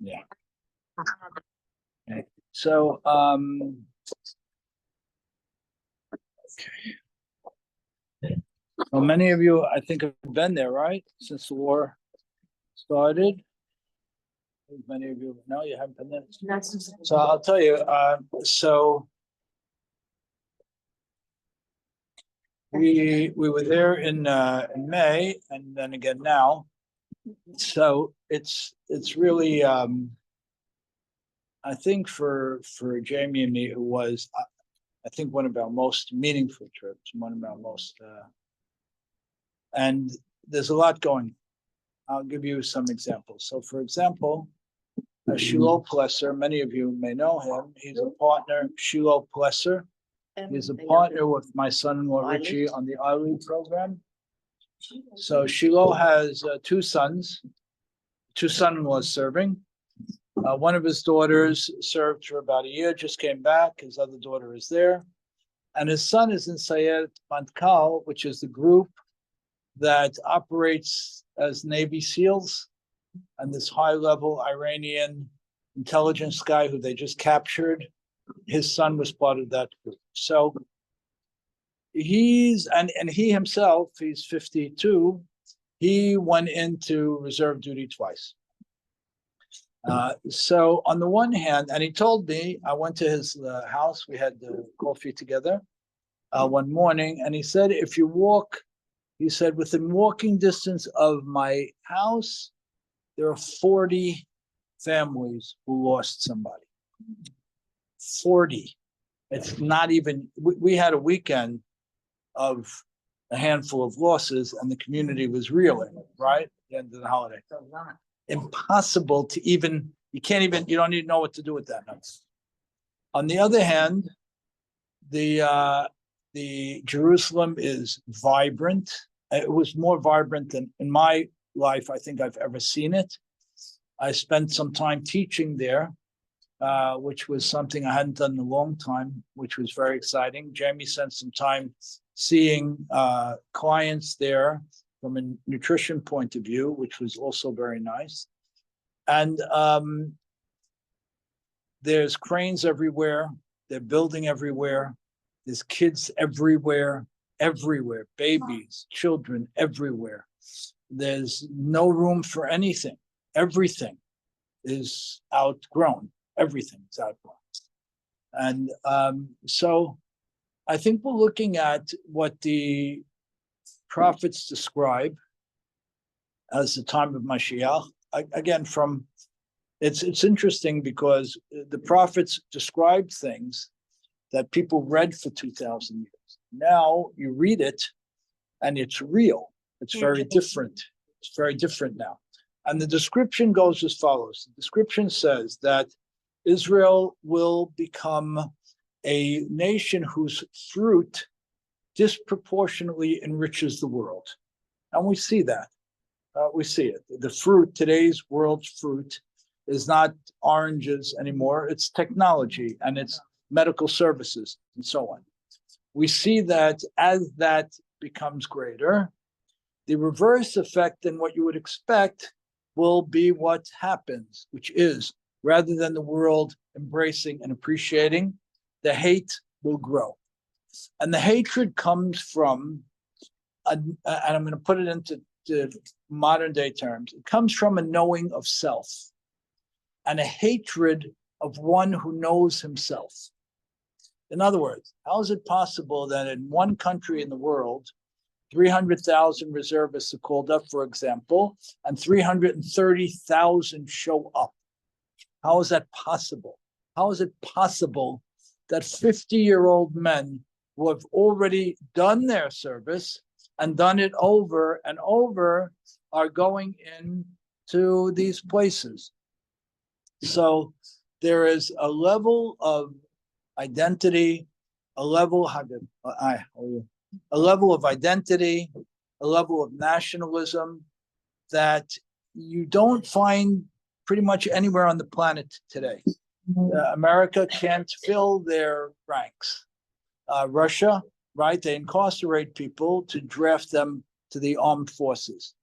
Yeah. Okay. So, okay. Well, many of you, I think, have been there, right? Since the war started. Many of you know you haven't been there. So I'll tell you, so we were there in May and then again now. So it's really I think for Jamie and me, it was I think one of our most meaningful trips, one of our most and there's a lot going. I'll give you some examples. So for example, Shiloh Plesser, many of you may know him. He's a partner, Shiloh Plesser. He's a partner with my son-in-law Richie on the ILU program. So Shiloh has two sons, two son-in-laws serving. One of his daughters served for about a year, just came back. His other daughter is there. And his son is in Sayed Matkal, which is the group that operates as Navy SEALs. And this high-level Iranian intelligence guy who they just captured, his son was part of that group. So he's, and he himself, he's 52, he went into reserve duty twice. So on the one hand, and he told me, I went to his house, we had coffee together one morning, and he said, if you walk, he said, within walking distance of my house, there are 40 families who lost somebody. 40. It's not even, we had a weekend of a handful of losses and the community was reeling, right? At the end of the holiday. Impossible to even, you can't even, you don't even know what to do with that. On the other hand, the Jerusalem is vibrant. It was more vibrant than in my life I think I've ever seen it. I spent some time teaching there, which was something I hadn't done in a long time, which was very exciting. Jamie spent some time seeing clients there from a nutrition point of view, which was also very nice. And there's cranes everywhere. They're building everywhere. There's kids everywhere, babies, children everywhere. There's no room for anything. Everything is outgrown. Everything is outgrown. And so I think we're looking at what the prophets describe as the time of Mashiach. Again, from it's interesting because the prophets described things that people read for 2,000 years. Now you read it and it's real. It's very different. It's very different now. And the description goes as follows. The description says that Israel will become a nation whose fruit disproportionately enriches the world. And we see that. We see it. The fruit, today's world's fruit, is not oranges anymore. It's technology and it's medical services and so on. We see that as that becomes greater, the reverse effect than what you would expect will be what happens, which is rather than the world embracing and appreciating, the hate will grow. And the hatred comes from, and I'm going to put it into modern day terms, it comes from a knowing of self and a hatred of one who knows himself. In other words, how is it possible that in one country in the world, 300,000 reservists are called up, for example, and 330,000 show up? How is that possible? How is it possible that 50-year-old men who have already done their service and done it over and over are going into these places? So there is a level of identity, a level of identity, a level of nationalism that you don't find pretty much anywhere on the planet today. America can't fill their ranks. Russia, right? They incarcerate people to draft them to the armed forces.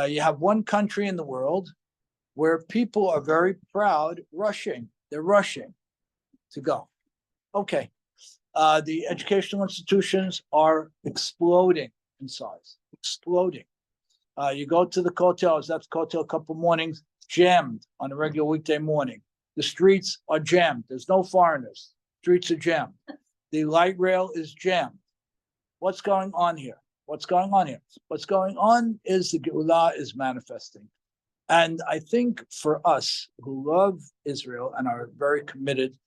You have one country in the world where people are very proud, rushing. They're rushing to go. Okay. The educational institutions are exploding in size, exploding. You go to the Kotel, that's Kotel a couple mornings, jammed on a regular weekday morning. The streets are jammed. There's no foreigners. Streets are jammed. The light rail is jammed. What's going on here? What's going on here? What's going on is the Geulah is manifesting. And I think for us who love Israel and are very committed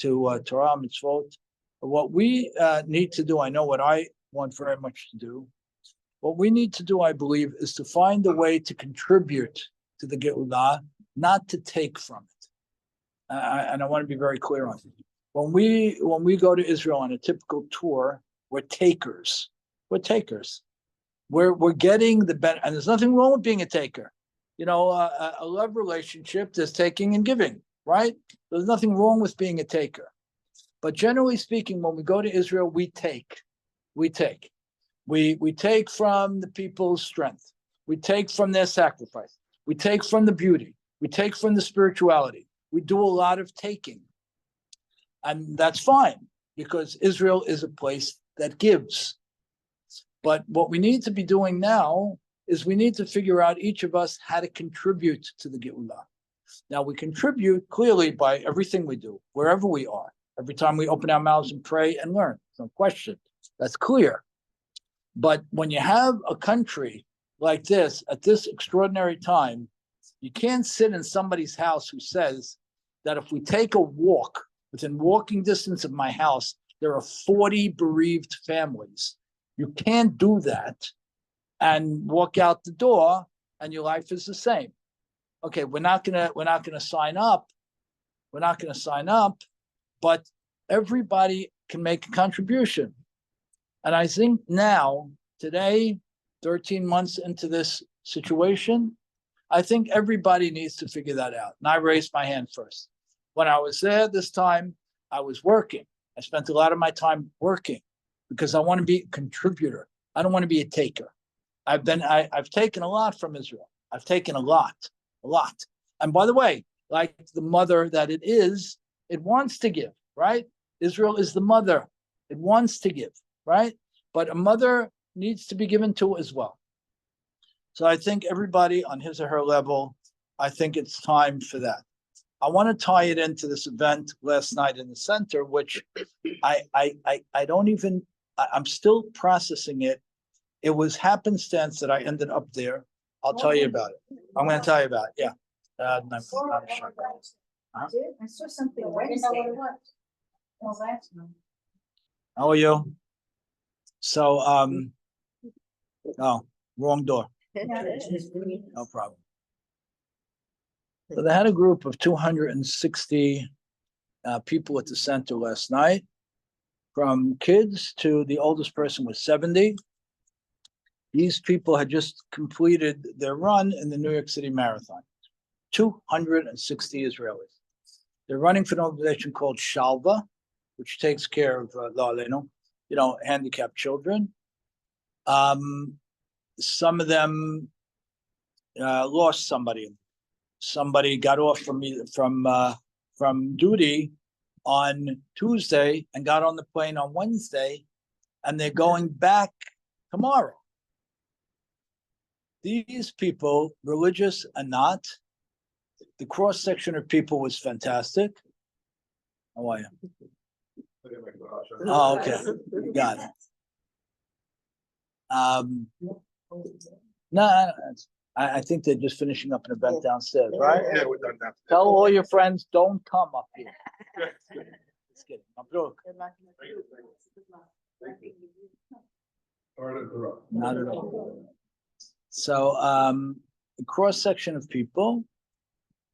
to Torah mitzvot, what we need to do, I know what I want very much to do, what we need to do, I believe, is to find a way to contribute to the Geulah, not to take from it. And I want to be very clear on it. When we go to Israel on a typical tour, we're takers. We're takers. We're getting the benefit, and there's nothing wrong with being a taker. You know, a love relationship, there's taking and giving, right? There's nothing wrong with being a taker. But generally speaking, when we go to Israel, we take. We take. We take from the people's strength. We take from their sacrifice. We take from the beauty. We take from the spirituality. We do a lot of taking. And that's fine, because Israel is a place that gives. But what we need to be doing now is we need to figure out, each of us, how to contribute to the Geulah. Now, we contribute clearly by everything we do, wherever we are. Every time we open our mouths and pray and learn, no question. That's clear. But when you have a country like this, at this extraordinary time, you can't sit in somebody's house who says that if we take a walk, within walking distance of my house, there are 40 bereaved families. You can't do that and walk out the door and your life is the same. Okay, we're not gonna sign up. We're not gonna sign up, but everybody can make a contribution. And I think now, today, 13 months into this situation, I think everybody needs to figure that out. And I raised my hand first. When I was there this time, I was working. I spent a lot of my time working because I want to be a contributor. I don't want to be a taker. I've taken a lot from Israel. I've taken a lot. And by the way, like the mother that it is, it wants to give, right? Israel is the mother. It wants to give, right? But a mother needs to be given to as well. So I think everybody on his or her level, I think it's time for that. I want to tie it into this event last night in the center, which I don't even, I'm still processing it. It was happenstance that I ended up there. I'll tell you about it. I'm going to tell you about it. Yeah. I'm sure. I saw something Wednesday. How are you? So, oh, wrong door. No problem. So they had a group of 260 people at the center last night, from kids to the oldest person was 70. These people had just completed their run in the New York City Marathon. 260 Israelis. They're running for an organization called Shalva, which takes care of handicapped children. Some of them lost somebody. Somebody got off from duty on Tuesday and got on the plane on Wednesday, and they're going back tomorrow. These people, religious and not, the cross section of people was fantastic. How are you? Oh, okay, got it. No, I think they're just finishing up an event downstairs, right? Yeah, we're done now. Tell all your friends, don't come up here. Just kidding. Mabruk. Not at all. So, a cross section of people,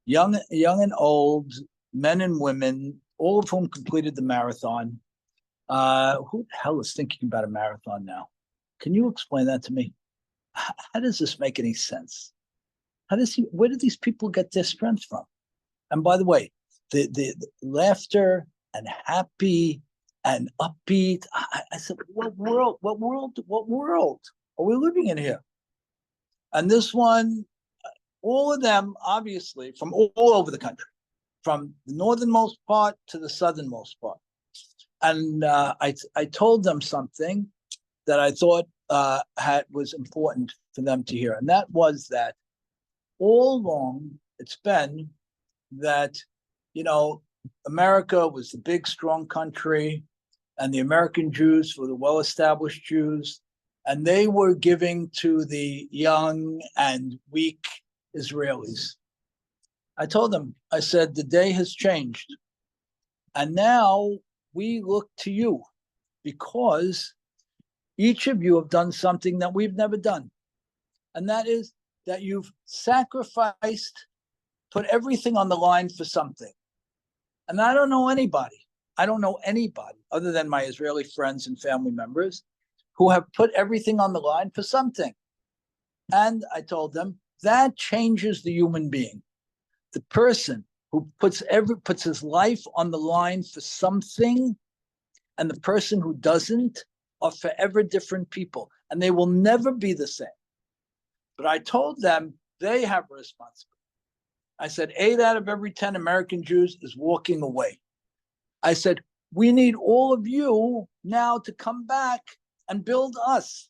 young and old, men and women, all of whom completed the marathon. Who the hell is thinking about a marathon now? Can you explain that to me? How does this make any sense? Where do these people get their strength from? And by the way, the laughter and happy and upbeat. I said, what world are we living in here? And this one, all of them, obviously, from all over the country, from the northernmost part to the southernmost part. And I told them something that I thought was important for them to hear. And that was that all along it's been that, America was the big, strong country, and the American Jews were the well-established Jews, and they were giving to the young and weak Israelis. I told them, I said, the day has changed. And now we look to you because each of you have done something that we've never done. And that is that you've sacrificed, put everything on the line for something. And I don't know anybody other than my Israeli friends and family members who have put everything on the line for something. And I told them that changes the human being. The person who puts his life on the line for something, and the person who doesn't, are forever different people, and they will never be the same. But I told them they have a responsibility. I said 8 out of every 10 American Jews is walking away. I said, we need all of you now to come back and build us,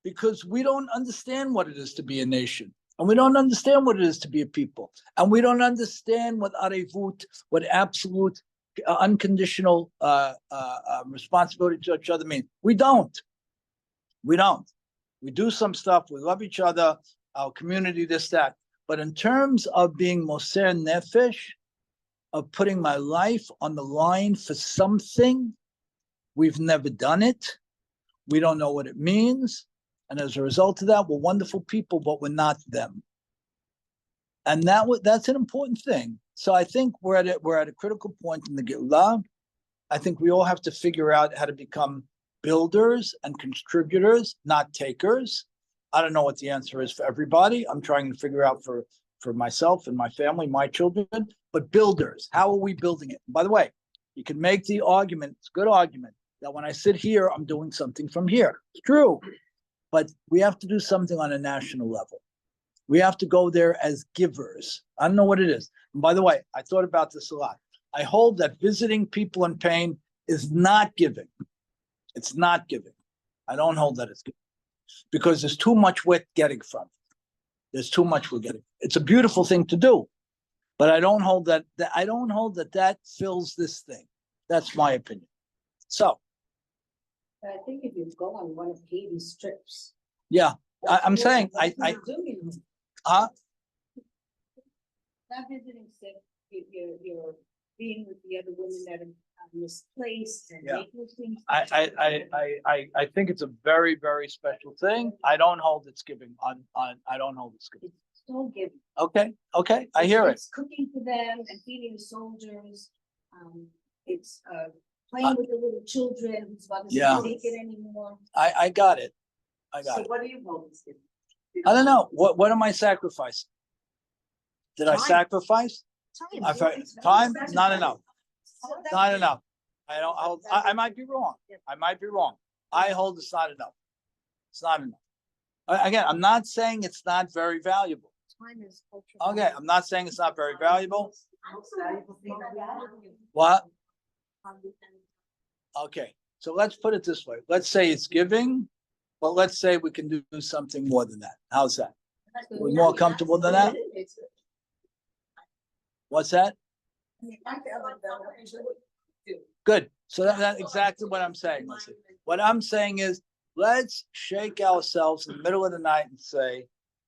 because we don't understand what it is to be a nation, and we don't understand what it is to be a people, and we don't understand what arevut, what absolute unconditional responsibility to each other means. We don't. We do some stuff, we love each other, our community, this, that. But in terms of being moser nefesh, of putting my life on the line for something, we've never done it. We don't know what it means. And as a result of that, we're wonderful people, but we're not them. And that's an important thing. So I think we're at a critical point in the Geulah. I think we all have to figure out how to become builders and contributors, not takers. I don't know what the answer is for everybody. I'm trying to figure out for myself and my family, my children, but builders. How are we building it? And by the way, you can make the argument, it's a good argument, that when I sit here, I'm doing something from here. It's true. But we have to do something on a national level. We have to go there as givers. I don't know what it is. And by the way, I thought about this a lot. I hold that visiting people in pain is not giving. It's not giving. I don't hold that as giving, because there's too much we're getting from it. There's too much we're getting. It's a beautiful thing to do, but I don't hold that. I don't hold that fills this thing. That's my opinion. So, I think if you go on one of Katie's trips. Yeah, I'm saying Not visiting sick, you're being with the other women that are misplaced and making things. I think it's a very, very special thing. I don't hold it's giving I don't hold it's giving. It's so giving. Okay, I hear it. It's cooking for them and feeding the soldiers. It's playing with the little children whose mothers can't take it anymore. I got it. So what do you hold it's giving? I don't know. What am I sacrificing? Did I sacrifice? Time? Not enough. Not enough. I might be wrong. I hold it's not enough. It's not enough. Again, I'm not saying it's not very valuable. Time is Okay, I'm not saying it's not very valuable. What? Okay, so let's put it this way. Let's say it's giving, but let's say we can do something more than that. How's that? We're more comfortable than that? What's that? Good. So that's exactly what I'm saying. Listen. What I'm saying is, let's shake ourselves in the middle of the night and say,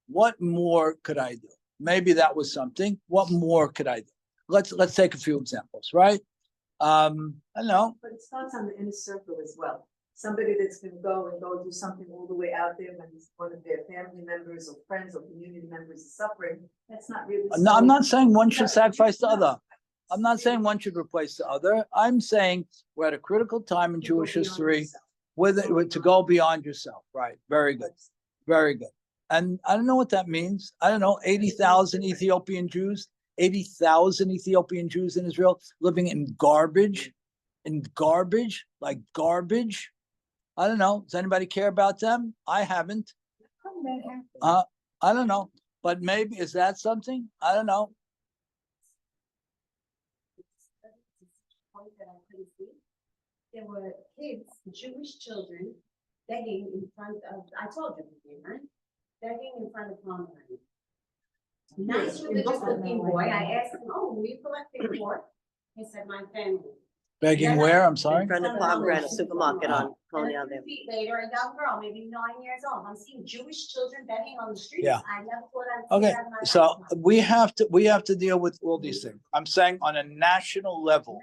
what more could I do? Maybe that was something. What more could I do? Let's take a few examples, right? I don't know. But it starts on the inner circle as well. Somebody that's going to go do something all the way out there when one of their family members or friends or community members is suffering. That's not really. No, I'm not saying one should sacrifice the other. I'm not saying one should replace the other. I'm saying we're at a critical time in Jewish history to go beyond yourself. Right. Very good. Very good. And I don't know what that means. I don't know, 80,000 Ethiopian Jews, 80,000 Ethiopian Jews in Israel living in garbage, like garbage. I don't know. Does anybody care about them? I haven't. I don't know. But maybe, is that something? I don't know. Point that I couldn't see. There were kids, Jewish children, begging in front of, I told you, right? Begging in front of pomegranate. Nice religious looking boy, I asked him, oh, were you collecting for? He said, my family. Begging where? I'm sorry? In front of Pomegranate Supermarket on And Colonial then 2 Avenue. feet later, a young girl, maybe 9 years old, I'm seeing Jewish children begging on the streets. Yeah. I never thought I'd see Okay, that in my so lifetime. we have to deal with all these things. I'm saying on a national level,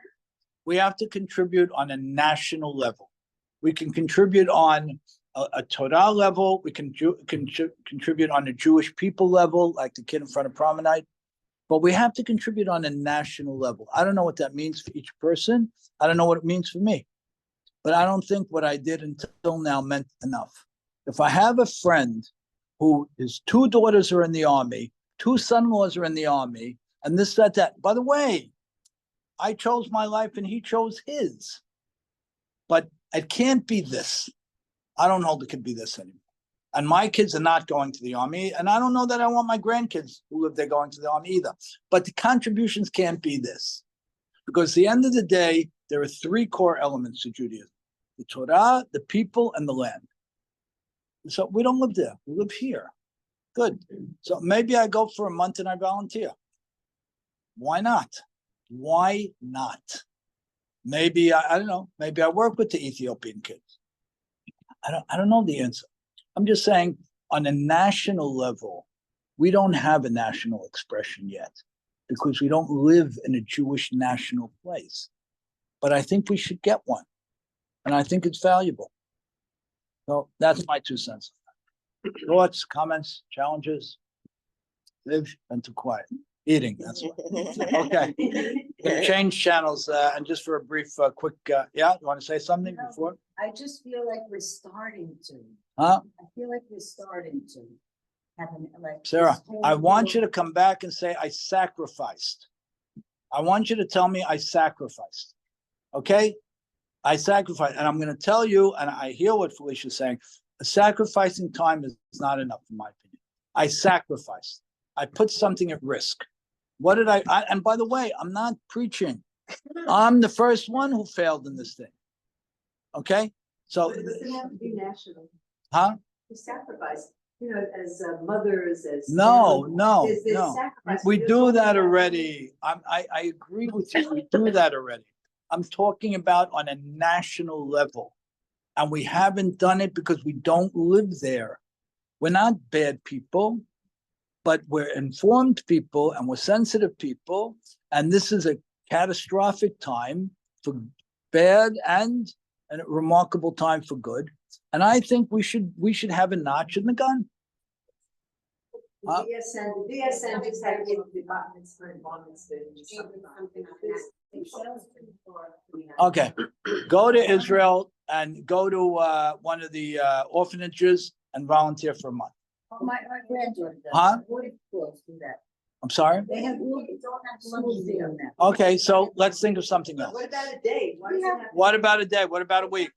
we have to contribute on a national level. We can contribute on a Torah level, we can contribute on a Jewish people level, like the kid in front of Promenade. But we have to contribute on a national level. I don't know what that means for each person. I don't know what it means for me. But I don't think what I did until now meant enough. If I have a friend who his 2 daughters are in the army, 2 son-in-laws are in the army, and this, that. By the way, I chose my life and he chose his. But it can't be this. I don't hold it could be this anymore. And my kids are not going to the army. And I don't know that I want my grandkids who live there going to the army either. But the contributions can't be this. Because at the end of the day, there are 3 core elements to Judaism: the Torah, the people, and the land. So we don't live there. We live here. Good. So maybe I go for a month and I volunteer. Why not? Why not? Maybe I don't know. Maybe I work with the Ethiopian kids. I don't know the answer. I'm just saying on a national level, we don't have a national expression yet because we don't live in a Jewish national place. But I think we should get one. And I think it's valuable. So that's my 2 cents. Thoughts, comments, challenges? Live and too quiet. Eating, that's why. Okay. Gonna change channels and just for a brief, quick, yeah, you want to say something before? I just feel like we're starting to. Huh? I feel like we're starting to have an like. Sarah, this whole I want you world- to come back and say, I sacrificed. I want you to tell me I sacrificed. Okay? I sacrificed. And I'm going to tell you, and I hear what Felicia's saying, sacrificing time is not enough, in my opinion. I sacrificed. I put something at risk. What did I and by the way, I'm not preaching. I'm the first one who failed in this thing. Okay? So, It doesn't have to be national. huh? We sacrifice, as mothers, as. No, family. no, There's no. sacrifice. We We're do talking that about- already. I agree with you. We do that already. I'm talking about on a national level. And we haven't done it because we don't live there. We're not bad people, but we're informed people and we're sensitive people. And this is a catastrophic time for bad and a remarkable time for good. And I think we should have a notch in the gun. Huh? The DSM just had to the departments for environments. Something on that. Okay, go to Israel and go to one of the orphanages and volunteer for a month. My granddaughter does. Huh? What if schools do that? I'm sorry? They have, don't have schools doing that. Okay, so let's think of something else. What about a day? Why does it have to What be- about a day? What about a week?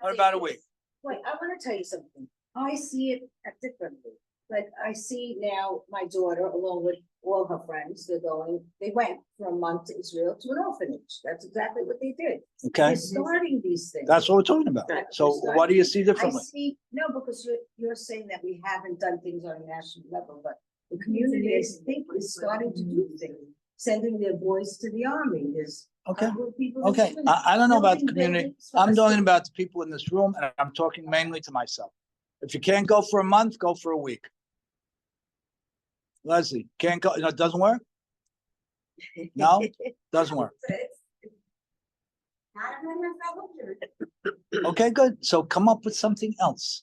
What about a week? Wait, I want to tell you something. I see it differently. Like I see now my daughter along with all her friends, they went for a month to Israel to an orphanage. That's exactly what they did. Okay, They're starting these things. that's what we're talking about. So what do you see I differently? see, no, because you're saying that we haven't done things on a national level, but the community, I think, is starting to do things. Sending their boys to the army, there's. Okay, other people that okay. do it. I don't know about the Building community. buildings for I'm us talking to- about the people in this room and I'm talking mainly to myself. If you can't go for a month, go for a week. Leslie, can't go, it doesn't work? No? Doesn't work. Not if I looked at it. Okay, good. So come up with something else.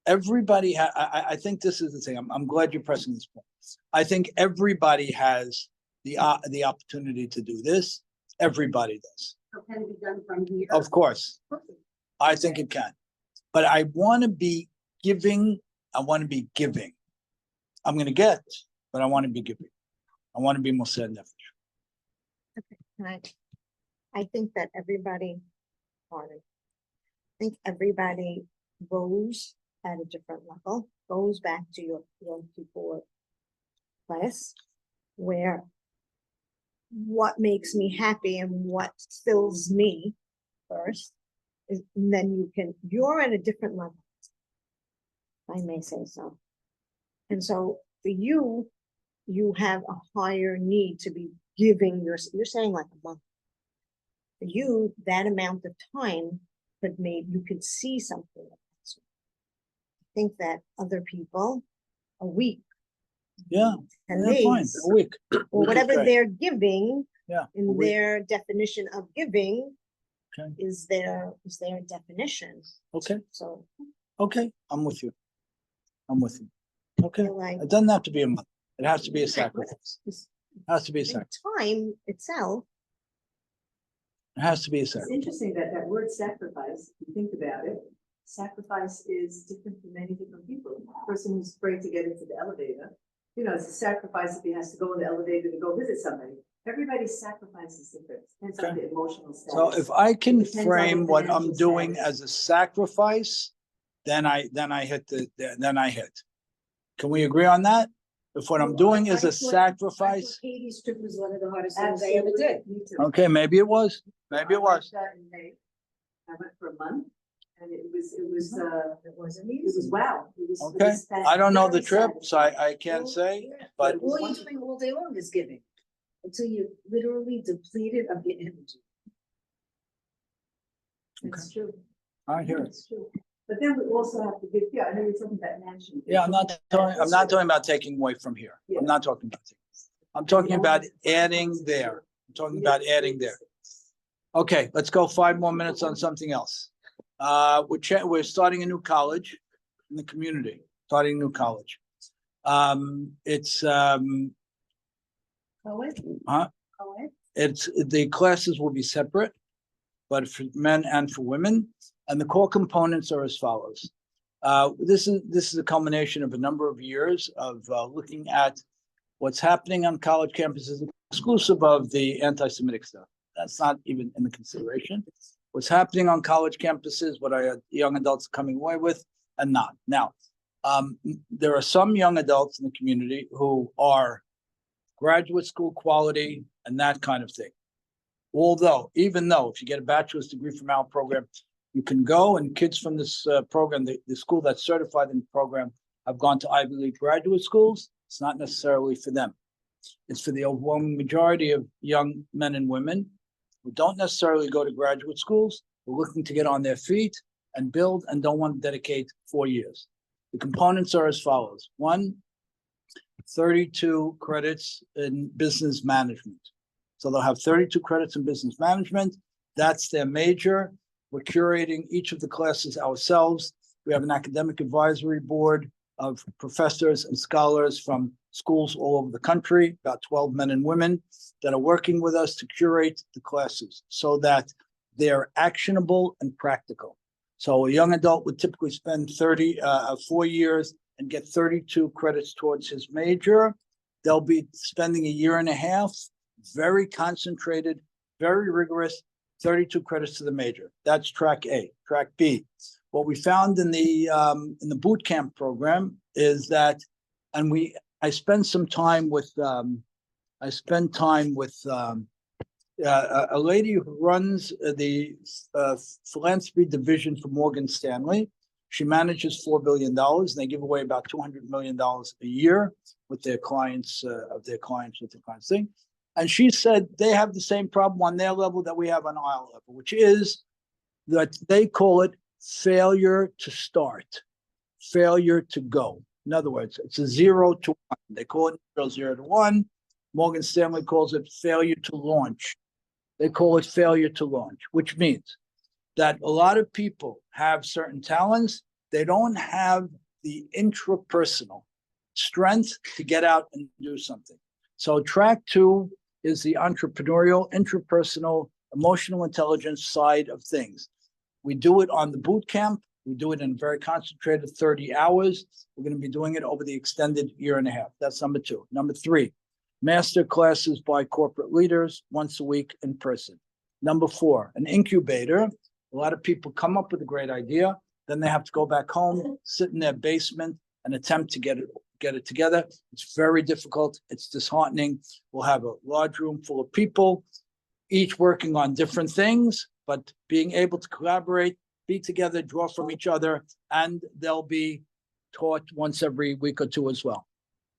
Everybody, I think this is the thing. I'm glad you're pressing this point. I think everybody has the opportunity to do this. Everybody does. So can it be done from here? Of course, I think it can. But I want to be giving. I want to be giving. I'm going to get, but I want to be giving. I want to be Moser Nefesh. Right. I think that everybody, I think everybody rose at a different level, goes back to your before class, where what makes me happy and what fills me first is, and then you're at a different level. If I may say so. And so for you, you have a higher need to be giving you're saying like a month. For you, that amount of time you could see something. I think that other people, a week, Yeah, 10 yeah, fine, days, a week. or Week is whatever great. they're giving Yeah. a in week. their definition of giving Okay. is their definition. Okay, So okay, I'm with you. I'm with you. I Okay, feel like it doesn't have to be a month. It has to be a Right, sacrifice. it's- It has to be a the sacrifice. time itself, It has to be a It's sacrifice. interesting that that word sacrifice, if you think about it, sacrifice is different for many different people. A person who's afraid to get into the elevator, it's a sacrifice if he has to go in the elevator to go visit somebody. Everybody's sacrifice is different, depends on the emotional status. So if I can Depends on the frame what I'm financial doing status. as a sacrifice, then I hit. Can we agree on that? If what I'm doing is a sacrifice, Katie's trip was one of the hardest things I ever did. Me too. okay, maybe it was, maybe it I went, was. in May. I went for a month and it was, It wasn't it was easy. wow. It was Okay, I don't know the very trip, so I satisfying. can't say, Yeah. but All you're doing all day long is giving, until you're literally depleted of your energy. It's true. I hear it. It's true. But then we also have to give, I know you're talking about mansion. Yeah, I'm not talking about taking away from here. I'm not talking about. I'm talking about adding there. I'm talking about adding there. Okay, let's go 5 more minutes on something else. We're starting a new college in the community, starting a new college. It's, Cohen? Huh? Cohen? the classes will be separate, but for men and for women, and the core components are as follows. This is a culmination of a number of years of looking at what's happening on college campuses, exclusive of the anti-Semitic stuff. That's not even in the consideration. What's happening on college campuses, what our young adults are coming away with, and not. Now, there are some young adults in the community who are graduate school quality and that kind of thing. Even though if you get a bachelor's degree from our program, you can go, and kids from this program, the school that's certified in the program, have gone to Ivy League graduate schools. It's not necessarily for them. It's for the overwhelming majority of young men and women who don't necessarily go to graduate schools, who are looking to get on their feet and build and don't want to dedicate 4 years. The components are as follows. 1, 32 credits in business management. So they'll have 32 credits in business management. That's their major. We're curating each of the classes ourselves. We have an academic advisory board of professors and scholars from schools all over the country, about 12 men and women that are working with us to curate the classes so that they're actionable and practical. So a young adult would typically spend 4 years and get 32 credits towards his major. They'll be spending a year and a half, very concentrated, very rigorous, 32 credits to the major. That's track A. Track B. What we found in the boot camp program is that, and I spent some time with a lady who runs the philanthropy division for Morgan Stanley. She manages $4 billion, and they give away about $200 million a year with their clients, thing. And she said they have the same problem on their level that we have on our level, which is that they call it failure to start, failure to go. In other words, it's a 0 to 1. They call it 0 to 1. Morgan Stanley calls it failure to launch. They call it failure to launch, which means that a lot of people have certain talents. They don't have the intrapersonal strength to get out and do something. So track 2 is the entrepreneurial, intrapersonal, emotional intelligence side of things. We do it on the boot camp. We do it in very concentrated 30 hours. We're going to be doing it over the extended year and a half. That's number 2. Number 3, master classes by corporate leaders once a week in person. Number 4, an incubator. A lot of people come up with a great idea Then they have to go back home, sit in their basement and attempt to get it together. It's very difficult. It's disheartening. We'll have a large room full of people, each working on different things, but being able to collaborate, be together, draw from each other, and they'll be taught once every week or two as well.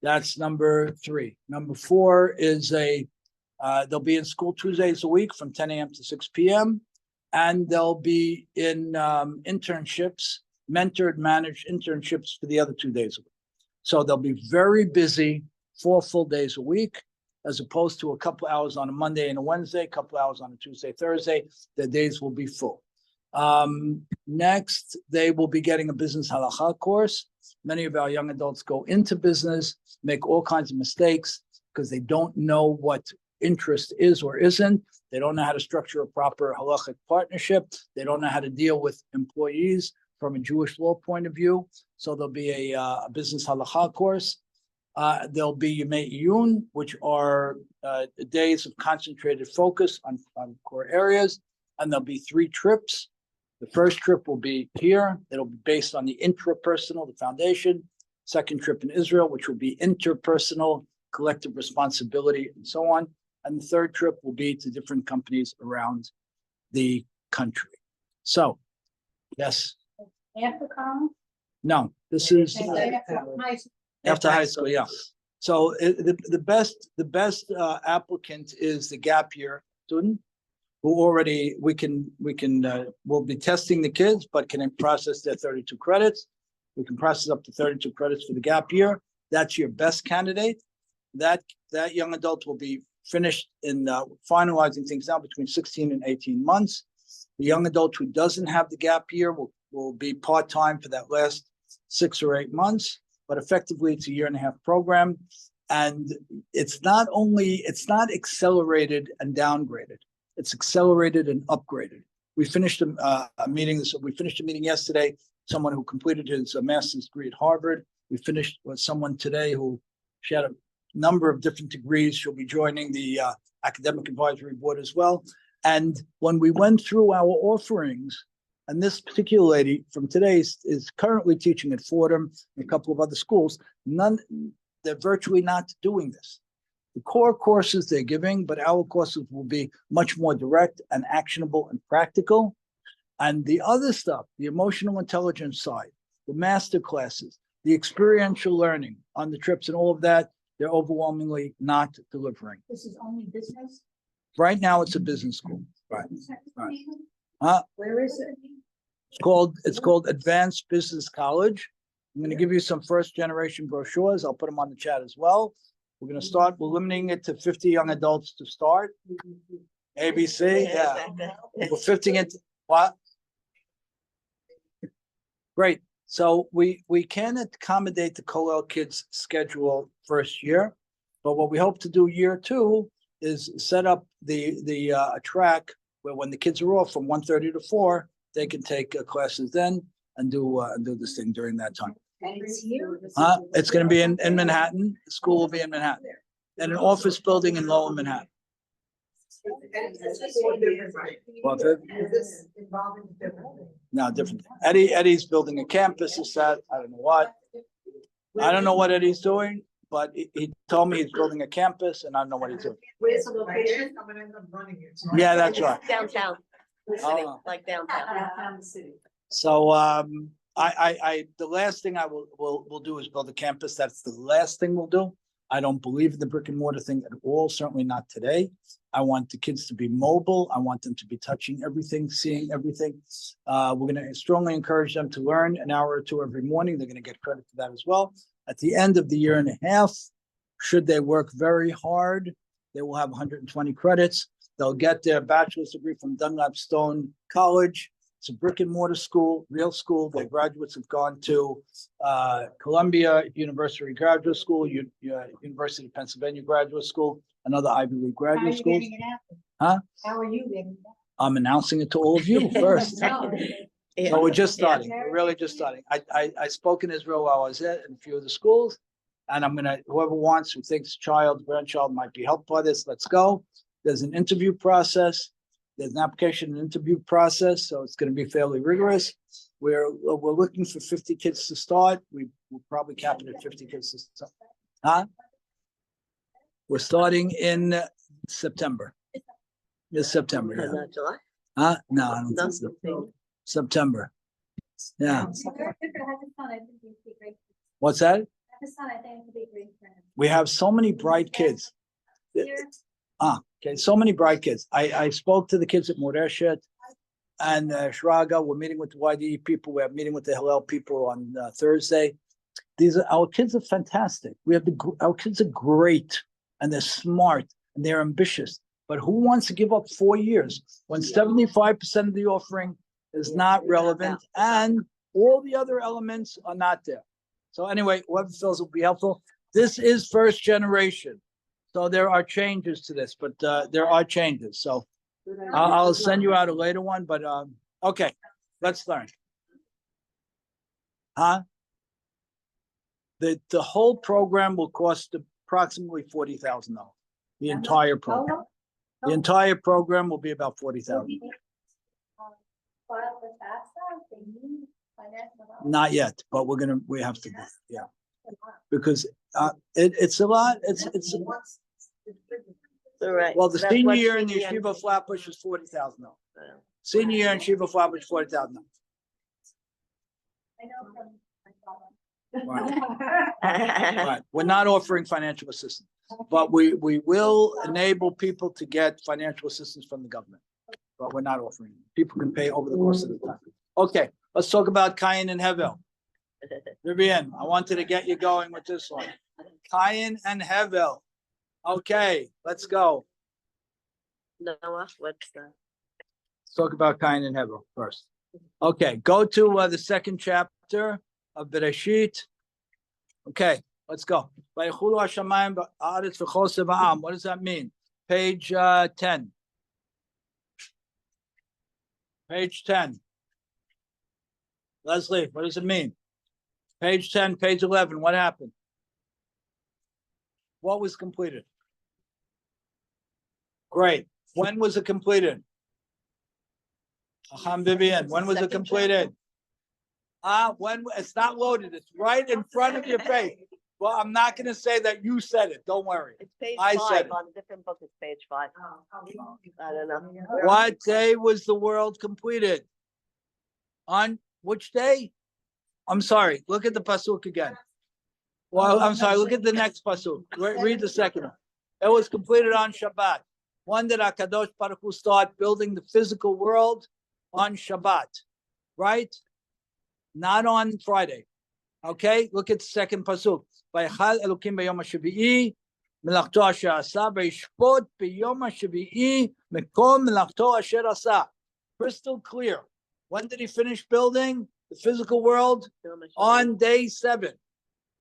That's number 3. Number 4 is they'll be in school Tuesdays a week from 10 a.m. to 6 p.m. And they'll be in internships, mentored, managed internships for the other 2 days a week. So they'll be very busy 4 full days a week, as opposed to a couple hours on a Monday and a Wednesday, a couple hours on a Tuesday, Thursday. Their days will be full. Next, they will be getting a business halakha course. Many of our young adults go into business, make all kinds of mistakes because they don't know what interest is or isn't. They don't know how to structure a proper halachic partnership. They don't know how to deal with employees from a Jewish law point of view. So there'll be a business halakha course. There'll be Yemei Iyun, which are days of concentrated focus on core areas. And there'll be 3 trips. The first trip will be here. It'll be based on the intrapersonal, the foundation. Second trip in Israel, which will be interpersonal, collective responsibility, and so on. And the third trip will be to different companies around the country. So, yes. After college? No, this is after high school. Yeah. So the best applicant is the gap year student, who already we'll be testing the kids, but can process their 32 credits. We can process up to 32 credits for the gap year. That's your best candidate. That young adult will be finished in finalizing things now between 16 and 18 months. The young adult who doesn't have the gap year will be part-time for that last 6 or 8 months, but effectively it's a 1.5-year program. And it's not accelerated and downgraded. It's accelerated and upgraded. We finished a meeting yesterday, someone who completed his master's degree at Harvard. We finished with someone today she had a number of different degrees. She'll be joining the academic advisory board as well. And when we went through our offerings, and this particular lady from today is currently teaching at Fordham and a couple of other schools, they're virtually not doing this. The core courses they're giving, but our courses will be much more direct and actionable and practical. And the other stuff, the emotional intelligence side, the master classes, the experiential learning on the trips and all of that, they're overwhelmingly not delivering. This is only business? Right now, it's a business school. Right. Where is it? It's called Advanced Business College. I'm going to give you some first generation brochures. I'll put them on the chat as well. We're limiting it to 50 young adults to start. ABC, yeah. We're 50 into what? Great. So we can accommodate the Kollel kids' schedule first year, but what we hope to do year 2 is set up the track where when the kids are off from 1:30 to 4, they can take classes then and do this thing during that time. And it's here? It's going to be in Manhattan. The school will be in Manhattan, and an office building in Lower Manhattan. No, different. Eddie's building a campus. Is that I don't know what. I don't know what Eddie's doing, but he told me he's building a campus, and I don't know what he's doing. Where's the location? Yeah, that's right. Downtown, like downtown. Downtown the city. So the last thing we'll do is build a campus. That's the last thing we'll do. I don't believe in the brick and mortar thing at all, certainly not today. I want the kids to be mobile. I want them to be touching everything, seeing everything. We're going to strongly encourage them to learn an hour or 2 every morning. They're going to get credit for that as well. At the end of the 1.5 years, should they work very hard, they will have 120 credits. They'll get their bachelor's degree from Dunlap Stone College. It's a brick and mortar school, real school. Their graduates have gone to Columbia University Graduate School, University of Pennsylvania Graduate School, another Ivy League graduate school. Huh? How are you getting it? I'm announcing it to all of you first. Yeah. So we're just starting. We're really just starting. I spoke in Israel while I was there in a few of the schools, and whoever wants, who thinks grandchild might be helped by this, let's go. There's an interview process. There's an application and interview process, so it's going to be fairly rigorous. we're looking for 50 kids to start. We'll probably cap it at 50 kids to start. Huh? We're starting in September. This September, yeah. Not July? Huh? No, I don't No, think so. September. Yeah. What's that? We have so many bright kids. Okay, so many bright kids. I spoke to the kids at Moreshet and Shraga. We're meeting with the YDE people. We're meeting with the Hillel people on Thursday. Our kids are fantastic. Our kids are great and they're smart and they're ambitious. But who wants to give up 4 years when 75% of the offering is not relevant and all the other elements are not there? So anyway, whoever feels will be helpful. This is first generation. So there are changes to this, but there are changes. So I'll send you out a later one, but okay, let's learn. Huh? The whole program will cost approximately $40,000. The entire program. The entire program will be about $40,000. Not yet, but we have to do it, yeah. Because it's a lot, it's All right. well, the That's senior what year in the senior- Yeshiva Flatbush is $40,000. Senior year in Yeshiva Flatbush, $40,000. Right, we're not offering financial assistance, but we will enable people to get financial assistance from the government. But we're not offering, people can pay over the course of the time. Okay, let's talk about Cain and Hevel. Vivian, I wanted to get you going with this one. Cain and Hevel. Okay, let's go. Noah, what's that? Let's talk about Cain and Hevel first. Okay, go to the second chapter of Bereshit. Okay, let's go. What does that mean? Page 10. Page 10. Leslie, what does it mean? Page 10, page 11, what happened? What was completed? Great. When was it completed? Vivian, when was it Second completed? When it's not loaded, it's right in front of your face. Well, I'm not gonna say that you said it, don't worry. It's page I said 5 it. on a different book. It's page 5. I don't know. What day was the world completed? On which day? I'm sorry, look at the pasuk again. Well, I'm sorry, look at the next pasuk. Read the second one. It was completed on Shabbat. When did HaKadosh Baruch Hu start building the physical world? On Shabbat, right? Not on Friday. Okay, look at the second pasuk. Vayachal Elokim b'yom hashvi'i melachto asher asa vayishpot b'yom hashvi'i mekom melachto asher asa. Crystal clear. When did he finish building the physical world? On day 7.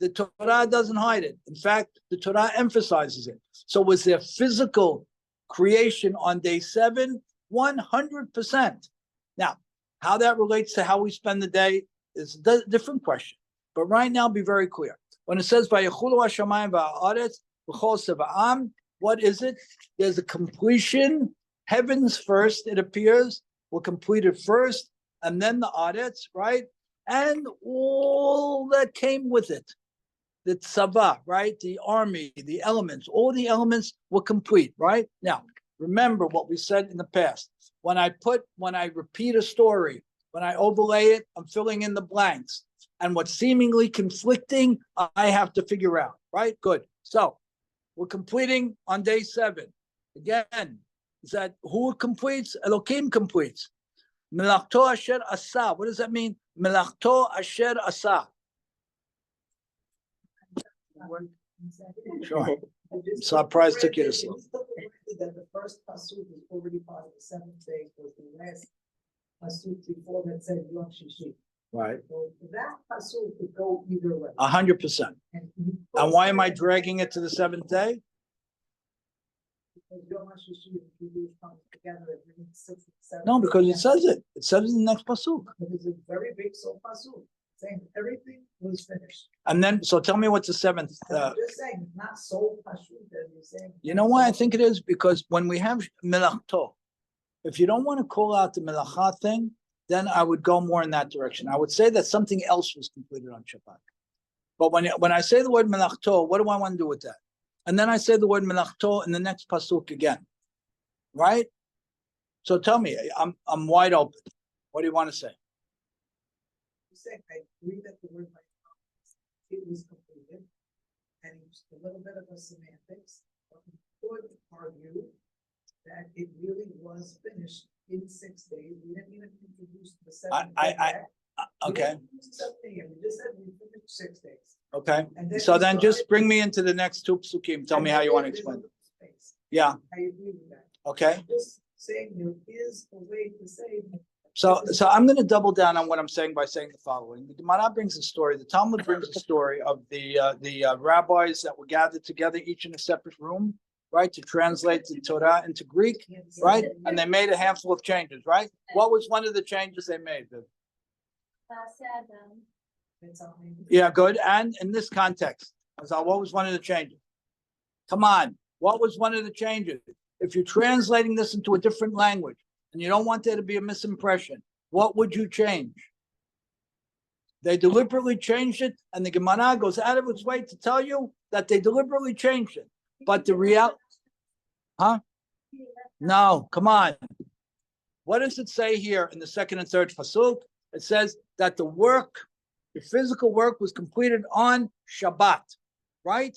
The Torah doesn't hide it. In fact, the Torah emphasizes it. So was there physical creation on day 7? 100%. Now, how that relates to how we spend the day is a different question. But right now, be very clear. When it says, Vayechulu hashamayim va'aretz v'chol seva'am, what is it? There's a completion. Heavens first, it appears, were completed first, and then the aretz, right? And all that came with it. The tzava, right? The army, the elements, all the elements were complete, right? Now, remember what we said in the past. When I repeat a story, when I overlay it, I'm filling in the blanks. And what's seemingly conflicting, I have to figure out, right? Good. So we're completing on day 7. Again, is that who completes? Elohim completes. Melachto asher asa. What does that mean? Melachto asher asa. Sure. Surprise took you to sleep. That the first pasuk was already part of the 7th day, was the last pasuk before that said Yom Shishi. Right. So that pasuk could go either way. 100%. And why am I dragging it to the 7th day? Because Yom Shishi and Hebrews comes together at 6 and 7. No, because it says it. It says it in the next pasuk. It is a very big soul pasuk saying everything was finished. And then, so tell me what's the 7th. And I'm just saying, it's not soul pasuk that you're saying. You know why I think it is? Because when we have melachto, if you don't want to call out the melacha thing, then I would go more in that direction. I would say that something else was completed on Shabbat. But when I say the word melachto, what do I want to do with that? And then I say the word melachto in the next pasuk again, right? So tell me, I'm wide open. What do you want to say? I agree that the word it was completed, and it's a little bit of a semantics, but we could argue that it really was finished in 6 days. We didn't even introduce the seventh day yet. We Okay, didn't introduce the seventh day yet. We just said we finished 6 days. okay. And then So we then just started- bring me into the next two psukim. Tell me how you want to There's a explain it. little space. Yeah, I agree with that. okay. Just saying there is a way to say. So I'm going to double down on what I'm saying by saying the following. The Gemara brings a story. The Talmud brings a story of the rabbis that were gathered together, each in a separate room, right, to translate the Torah into Greek, right? And they made a handful of changes, right? What was one of the changes they made? It's something- Yeah, good. And in this context, what was one of the changes? Come on, what was one of the changes? If you're translating this into a different language and you don't want there to be a misimpression, what would you change? They deliberately changed it, and the Gemara goes out of its way to tell you that they deliberately changed it. But the real, huh? No, come on. What does it say here in the second and third pasuk? It says that the work, the physical work, was completed on Shabbat, right?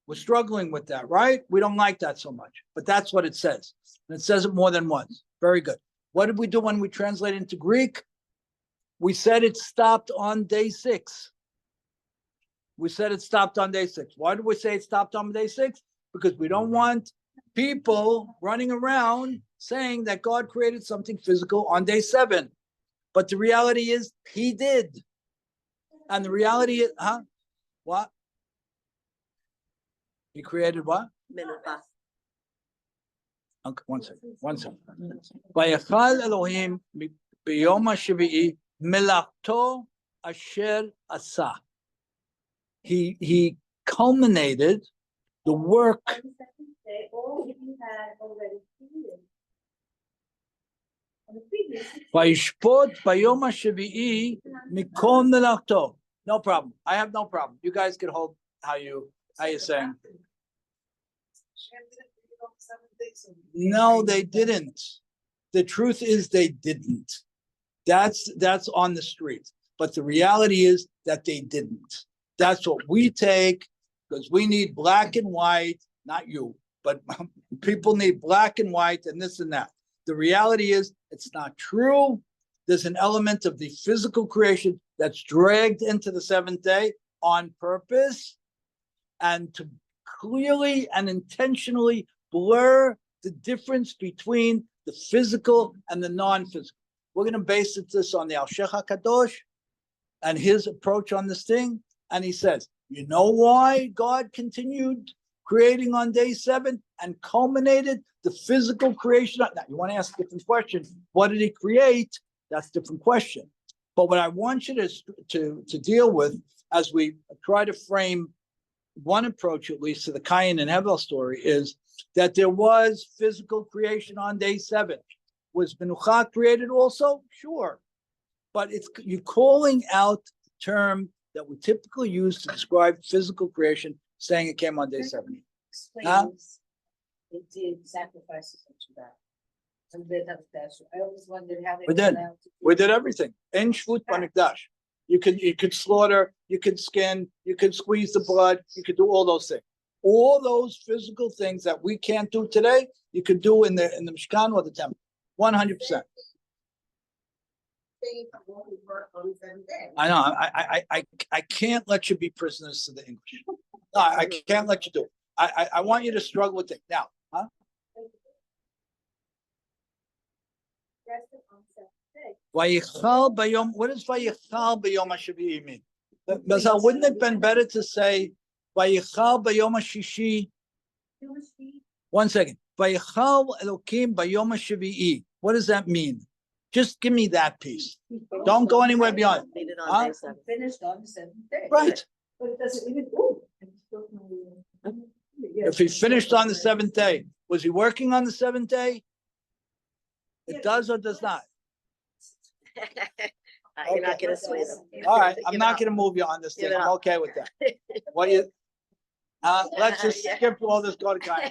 We're struggling with that, right? We don't like that so much, but that's what it says. And it says it more than once. Very good. What did we do when we translate into Greek? We said it stopped on day 6. We said it stopped on day 6. Why did we say it stopped on day 6? Because we don't want people running around saying that God created something physical on day 7. But the reality is he did. And the reality is, what? He created what? Minucha. Okay, one second. Vayachal Elohim biyom hashvi'i melachto asher asa. He culminated the work. On the second day, all that you had already created. On the previous. Vayishpot bayom hashvi'i mikol melachto. No problem. I have no problem. You guys can hold how you're saying. Shem didn't read it on the 7th day, so- No, they didn't. The truth is they didn't. That's on the street. But the reality is that they didn't. That's what we take, because we need black and white, not you, but people need black and white and this and that. The reality is it's not true. There's an element of the physical creation that's dragged into the 7th day on purpose, and to clearly and intentionally blur the difference between the physical and the non-physical. We're going to base this on the Al-Sheikh HaKadosh and his approach on this thing. And he says, you know why God continued creating on day 7 and culminated the physical creation? Now, you want to ask a different question. What did he create? That's a different question. But what I want you to deal with as we try to frame one approach, at least, to the Cain and Hevel story is that there was physical creation on day 7. Was Menucha created also? Sure. But you're calling out the term that we typically use to describe physical creation, saying it came on day 7. Huh? Explains, they did sacrifices into that. And they have that. I always wondered how they. We did. We did everything. En Shvut Banikdash. You could slaughter, you could skin, you could squeeze the blood, you could do all those things. All those physical things that we can't do today, you could do in the Mishkan or the temple. 100%. I know. I can't let you be prisoners to the English. No, I can't let you do it. I want you to struggle with it now. Huh? Vayichal bayom. What does vayichal bayom hashvi'i mean? Bazal, wouldn't it have been better to say vayichal bayom hashishi? 1 second. Vayichal Elokim bayom hashvi'i. What does that mean? Just give me that piece. Don't go anywhere beyond. Completed Huh? on day 7. Finished on the 7th day. Right. But it doesn't even, If he finished on the 7th day, was he working on the 7th day? It does or does not? You're not gonna sway them. All right, I'm Give it not up. gonna move you on this Give thing. it I'm up. okay with that. What you, let's just Yeah. skip all this, go to Kyle.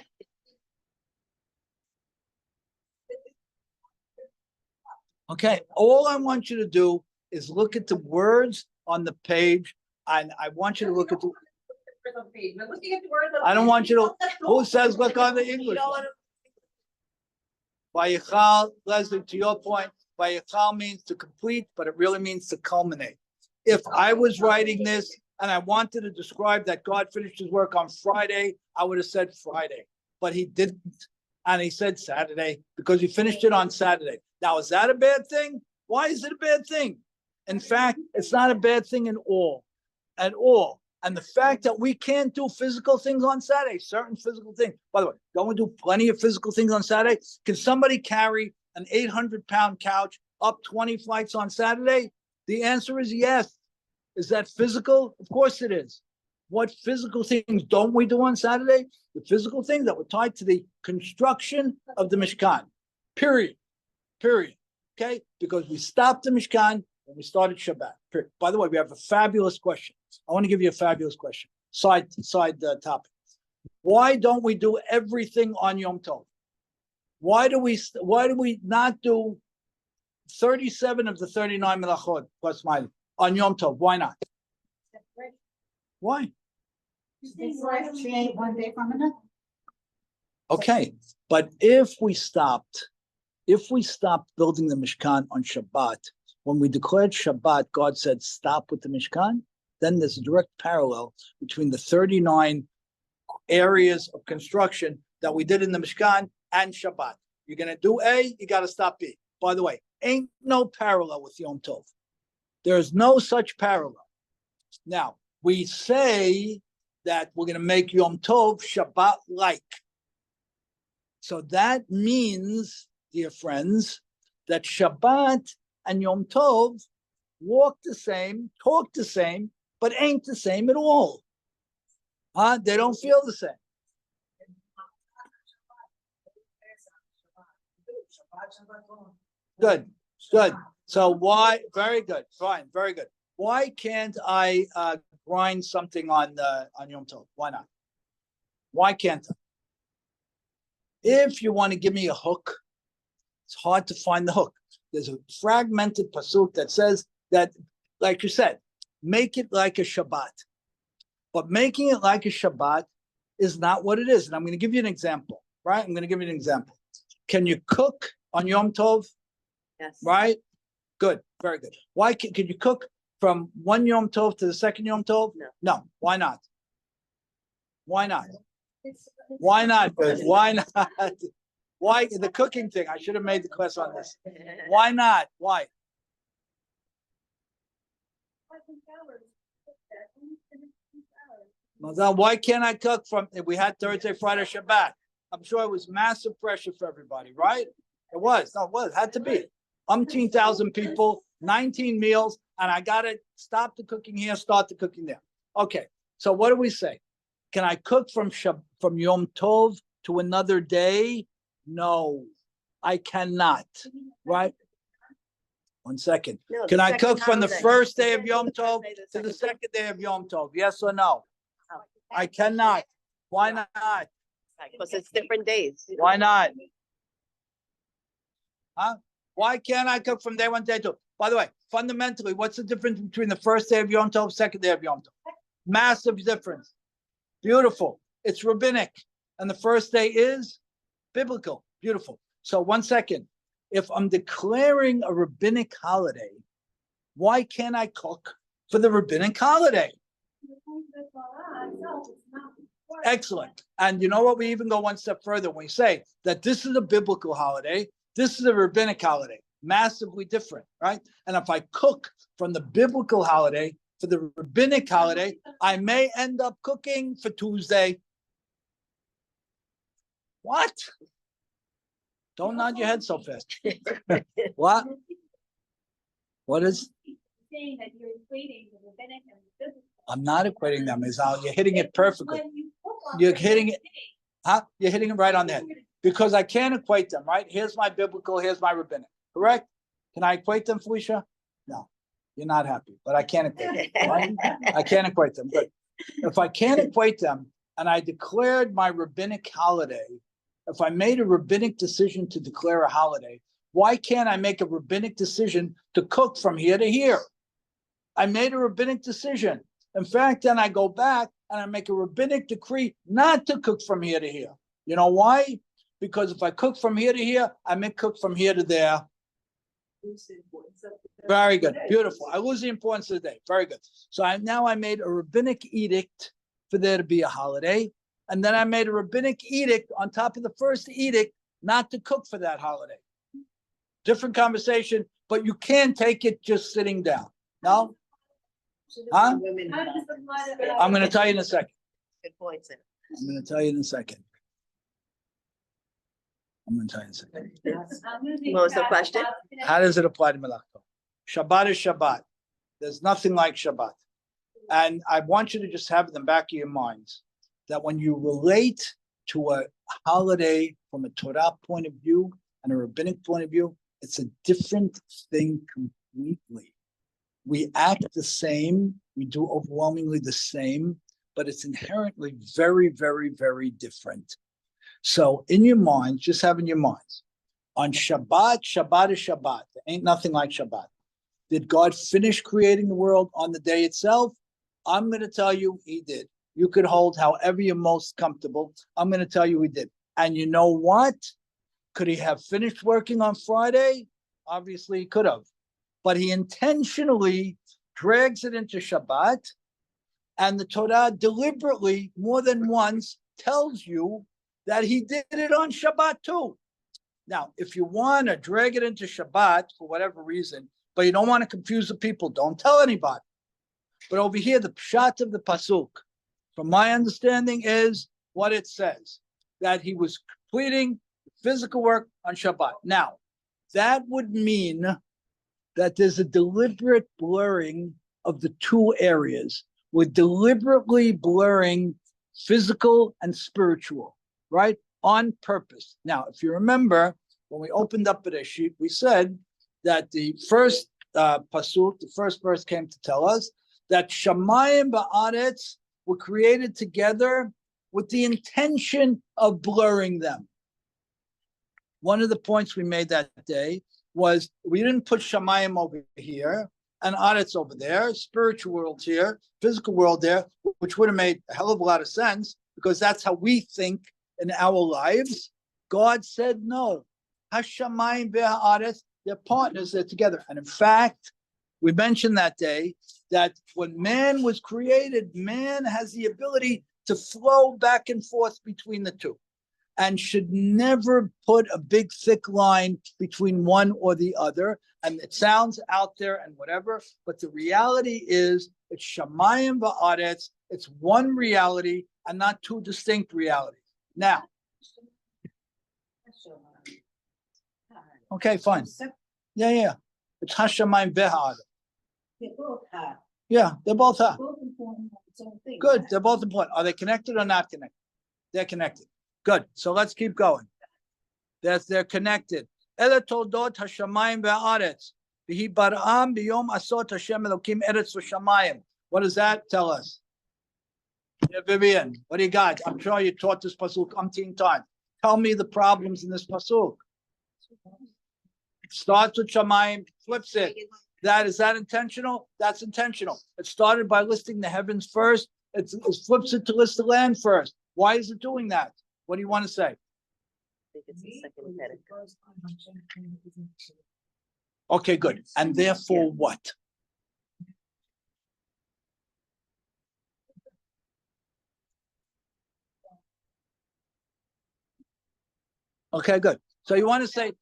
Okay, all I want you to do is look at the words on the page, and I want you to look at the, We're looking at the words. I don't want you to, who says look on the You English don't one? wanna- Vayichal, Leslie, to your point, Vayichal means to complete, but it really means to culminate. If I was writing this and I wanted to describe that God finished his work on Friday, I would have said Friday, but he didn't. And he said Saturday because he finished it on Saturday. Now, is that a bad thing? Why is it a bad thing? In fact, it's not a bad thing at all. And the fact that we can't do physical things on Saturday, certain physical things. By the way, don't we do plenty of physical things on Saturday? Can somebody carry an 800-pound couch up 20 flights on Saturday? The answer is yes. Is that physical? Of course it is. What physical things don't we do on Saturday? The physical things that were tied to the construction of the Mishkan. Period. Okay? Because we stopped the Mishkan when we started Shabbat. Period. By the way, we have a fabulous question. I want to give you a fabulous question. Side topic. Why don't we do everything on Yom Tov? Why do we not do 37 of the 39 melachot plus minus on Yom Tov? Why not? Why? One day from another. Okay, but if we stopped building the Mishkan on Shabbat, when we declared Shabbat, God said, stop with the Mishkan, then there's a direct parallel between the 39 areas of construction that we did in the Mishkan and Shabbat. You're going to do A, you got to stop B. By the way, ain't no parallel with Yom Tov. There's no such parallel. Now, we say that we're going to make Yom Tov Shabbat-like. So that means, dear friends, that Shabbat and Yom Tov walk the same, talk the same, but ain't the same at all. They don't feel the same. Good. So why, very good, fine, very good. Why can't I grind something on Yom Tov? Why not? Why can't I? If you want to give me a hook, it's hard to find the hook. There's a fragmented pasuk that says that, like you said, make it like a Shabbat. But making it like a Shabbat is not what it is. And I'm going to give you an example, right? I'm going to give you an example. Can you cook on Yom Tov? Yes. Right? Good, very good. Why can you cook from one Yom Tov to the second Yom Tov? No. Why not? Why not? Why not? Why not? Why the cooking thing? I should have made the class on this. Why not? Why? Well, why can't I cook from? We had Thursday, Friday, Shabbat. I'm sure it was massive pressure for everybody, right? It was. No, it was. It had to be. 10,000 people, 19 meals, and I got to stop the cooking here, start the cooking there. Okay. So what do we say? Can I cook from Yom Tov to another day? No, I cannot. Right? 1 second. No, Can the I second cook from the holiday. first day of Yom Tov Say the to the second. second day of Yom Tov? Yes or no? Oh. I cannot. Why not? Because it's different days. Why not? Huh? Why can't I cook from day one to day two? By the way, fundamentally, what's the difference between the first day of Yom Tov, second day of Yom Tov? Massive difference. Beautiful. It's rabbinic. And the first day is biblical. Beautiful. So 1 second. If I'm declaring a rabbinic holiday, why can't I cook for the rabbinic holiday? Excellent. And you know what? We even go one step further. When we say that this is a biblical holiday, this is a rabbinic holiday, massively different, right? And if I cook from the biblical holiday for the rabbinic holiday, I may end up cooking for Tuesday. What? Don't nod your head so fast. What? What is? Saying that you're equating the rabbinic and the biblical. I'm not equating them, Izal. You're hitting it perfectly. When you cook on You're the hitting it. day, Huh? You're hitting it right on the head. Because I can't equate them, right? Here's my biblical, here's my rabbinic. Correct? Can I equate them, Felicia? No, you're not happy, but I can't equate them. Right? I can't equate them, but if I can't equate them and I declared my rabbinic holiday, if I made a rabbinic decision to declare a holiday, why can't I make a rabbinic decision to cook from here to here? I made a rabbinic decision. In fact, then I go back and I make a rabbinic decree not to cook from here to here. You know why? Because if I cook from here to here, I may cook from here to there. Very good, beautiful. I lose the importance of the day. Very good. So I made a rabbinic edict for there to be a holiday. And then I made a rabbinic edict on top of the first edict not to cook for that holiday. Different conversation, but you can take it just sitting down. No? Huh? I'm going to tell you in a second. Good points. I'm going to tell you in a second. What was the question? How does it apply to Melachto? Shabbat is Shabbat. There's nothing like Shabbat. And I want you to just have in the back of your minds that when you relate to a holiday from a Torah point of view and a rabbinic point of view, it's a different thing completely. We act the same, we do overwhelmingly the same, but it's inherently very, very, very different. So in your minds, just have in your minds, on Shabbat, Shabbat is Shabbat. There ain't nothing like Shabbat. Did God finish creating the world on the day itself? I'm going to tell you he did. You could hold however you're most comfortable. I'm going to tell you he did. And you know what? Could he have finished working on Friday? Obviously he could have. But he intentionally drags it into Shabbat. And the Torah deliberately, more than once, tells you that he did it on Shabbat too. Now, if you want to drag it into Shabbat for whatever reason, but you don't want to confuse the people, don't tell anybody. But over here, the pshat of the pasuk, from my understanding, is what it says, that he was completing physical work on Shabbat. Now, that would mean that there's a deliberate blurring of the two areas. We're deliberately blurring physical and spiritual, right? On purpose. Now, if you remember, when we opened up at a sheet, we said that the first pasuk, the first verse came to tell us that Shamayim ba'aretz were created together with the intention of blurring them. One of the points we made that day was we didn't put Shamayim over here and Aretz over there, spiritual world here, physical world there, which would have made a hell of a lot of sense because that's how we think in our lives. God said no. Hashamayim ve'ha'aretz, they're partners, they're together. And in fact, we mentioned that day that when man was created, man has the ability to flow back and forth between the two and should never put a big thick line between one or the other. And it sounds out there and whatever, but the reality is it's Shamayim va'aretz, it's one reality and not two distinct realities. Now, okay, fine. Yeah. It's Hashamayim ve'ha'aretz. Yeah, they're both ha. Good, they're both important. Are they connected or not connected? They're connected. Good. So let's keep going. They're connected. Ele toldot hashamayim ve'aretz. V'hi bar'am b'yom asot Hashem Elokim eretz v'shamayim. What does that tell us? Yeah, Vivian, what do you got? I'm sure you taught this pasuk umpteen times. Tell me the problems in this pasuk. It starts with shamayim, flips it. Is that intentional? That's intentional. It started by listing the heavens first. It flips it to list the land first. Why is it doing that? What do you want to say? I think it's the second heading. Okay, good. And therefore what? Okay, good. So you want to say,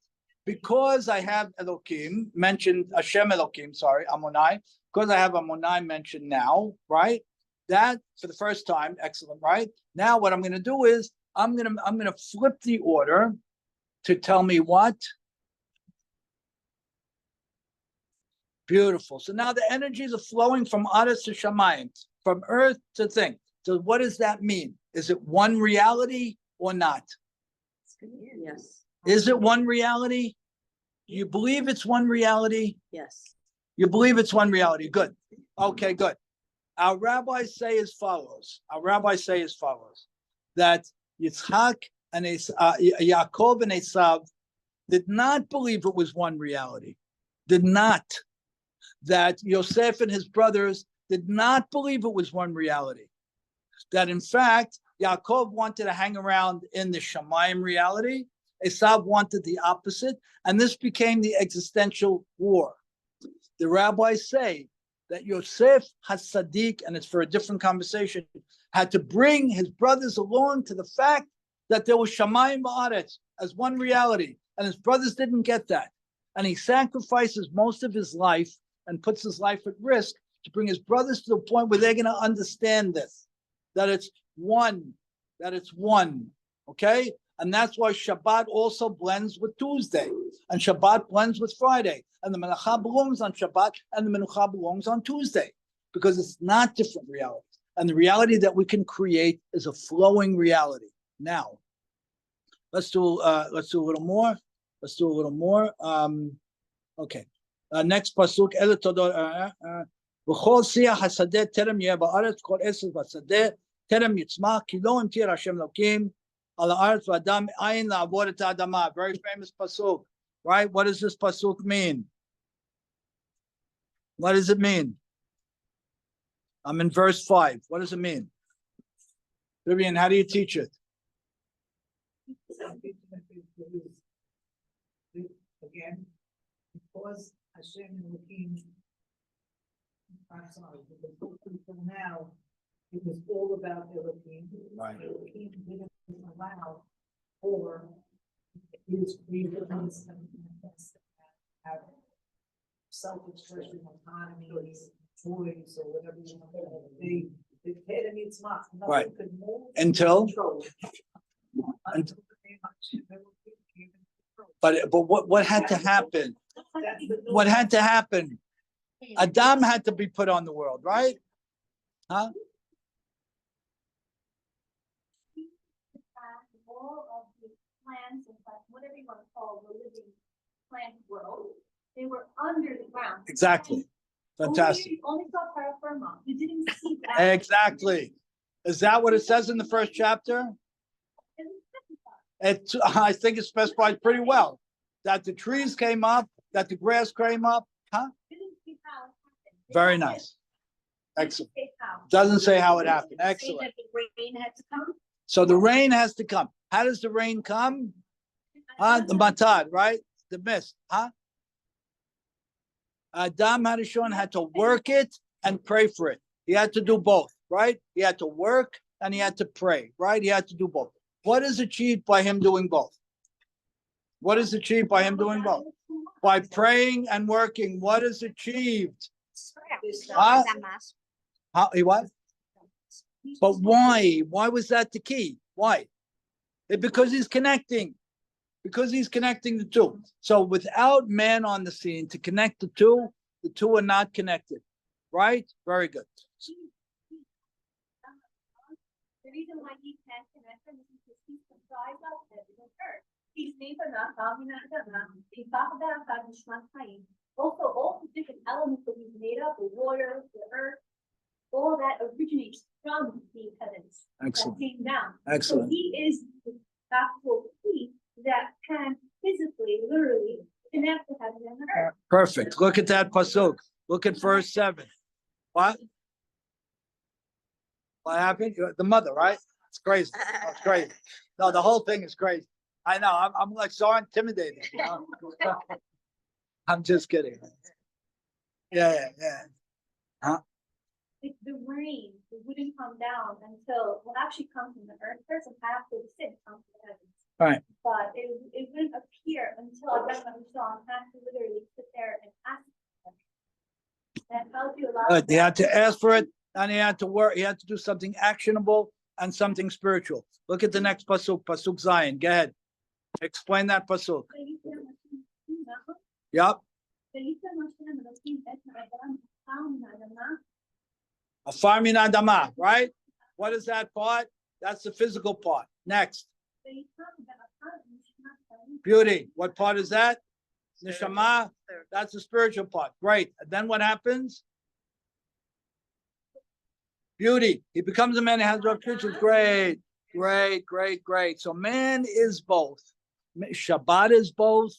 because I have Elohim mentioned, Hashem Elohim, sorry, Amonai, because I have Amonai mentioned now, right? That for the first time, excellent, right? Now what I'm going to do is I'm going to flip the order to tell me what? Beautiful. So now the energies are flowing from Aretz to Shamayim, from earth to thing. So what does that mean? Is it one reality or not? Yes. Is it one reality? You believe it's one reality? Yes. You believe it's one reality. Good. Okay, good. Our rabbis say as follows. That Yitzhak and Yaakov and Esav did not believe it was one reality. Did not. That Yosef and his brothers did not believe it was one reality. That in fact, Yaakov wanted to hang around in the Shamayim reality. Esav wanted the opposite. And this became the existential war. The rabbis say that Yosef HaSadiq, and it's for a different conversation, had to bring his brothers along to the fact that there was Shamayim Ba'aretz as one reality. And his brothers didn't get that. And he sacrifices most of his life and puts his life at risk to bring his brothers to the point where they're going to understand this, that it's one, okay? And that's why Shabbat also blends with Tuesday, and Shabbat blends with Friday, and the Menucha belongs on Shabbat, and the Menucha belongs on Tuesday, because it's not different realities. And the reality that we can create is a flowing reality. Now, let's do a little more. Okay. Next pasuk. V'chol siach hasadeh terem yeh ba'aretz kol esed v'sadeh terem yitzmach ki lo imtir Hashem Elokim al haaretz v'adam ayin la'avod et ha'adama. Very famous pasuk, right? What does this pasuk mean? What does it mean? I'm in verse 5. What does it mean? Vivian, how do you teach it? Again, because Hashem Elohim, I'm sorry, because until now, it was all about Elohim. Right. Elohim didn't allow for his creations and have self-expression, autonomy, choice, or whatever you want to call it. The Kedem Yitzmach, Right. nothing could move. Until? Control. Until- Hashem Elohim came in control. But what had to happen? That's the What had to happen? Adam had to be put on the world, right? Huh? All of the plants and such, whatever you want to call the living plant world, they were under the ground. Exactly. Fantastic. Only saw terra firma. You didn't see that. Exactly. Is that what it says in the first chapter? I think it specifies pretty well that the trees came up, that the grass came up. Huh? Didn't see how it happened. Very nice. Excellent. Didn't say how. Doesn't say how it happened. Say Excellent. that the rain had to come. So the rain has to come. How does the rain come? The matad, right? The mist. Huh? Adam Harishon had to work it and pray for it. He had to do both, right? He had to work and he had to pray, right? He had to do both. What is achieved by him doing both? What is achieved by him doing both? By praying and working, what is achieved? Huh? How, what? But why? Why was that the key? Why? Because he's connecting. Because he's connecting the two. So without man on the scene to connect the two are not connected. Right? Very good. The reason why he can't connect them is because he's comprised of heaven and earth. He's made for not having also all the different elements that he's made up, the water, the earth, all that originates from the heavens. Excellent. That came down. Excellent. So he is the actual key that can physically, literally connect the heaven and the earth. Perfect. Look at that pasuk. Look at verse 7. What? What happened? The mother, right? It's crazy. Oh, it's crazy. No, the whole thing is crazy. I know. I'm like so intimidated. You know? I'm just kidding. Yeah. If the rain wouldn't come down until, well, actually come from the earth first and after the sin comes from the heavens. Right. But it wouldn't appear until I got my song, I had to literally sit there and ask them. That tells you a lot. He had to ask for it, and he had to work. He had to do something actionable and something spiritual. Look at the next pasuk, pasuk Zion. Go ahead. Explain that pasuk. Yep. A farming adama, right? What is that part? That's the physical part. Next. Beauty. What part is that? Neshama, that's the spiritual part. Great. And then what happens? Beauty. He becomes a man and has rough creatures. Great, great, great, great. So man is both. Shabbat is both.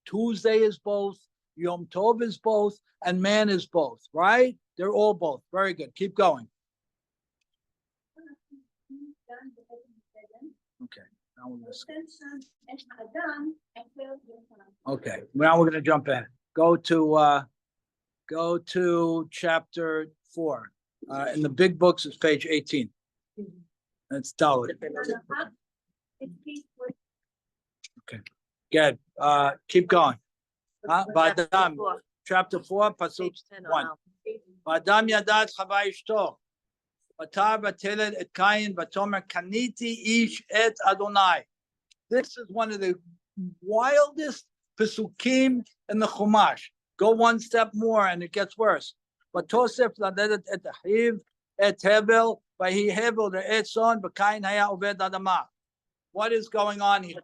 Tuesday is both. Yom Tov is both. And man is both, right? They're all both. Very good. Keep going. Okay. Now we're okay. Now we're going to jump in. Go to chapter 4. In the big books, it's page 18. That's Dalit. Okay. Good. Keep going. Vadam, chapter 4, pasuk 1. Vadam yadat chava ishto. Vatar vateled et Kain vatomer kaniti ish et Adonai. This is one of the wildest pesukim in the Chumash. Go one step more and it gets worse. Vatosef ladedet et ahiv et hevel vahi hevel der et son v'Kain haya oved adama. What is going on here?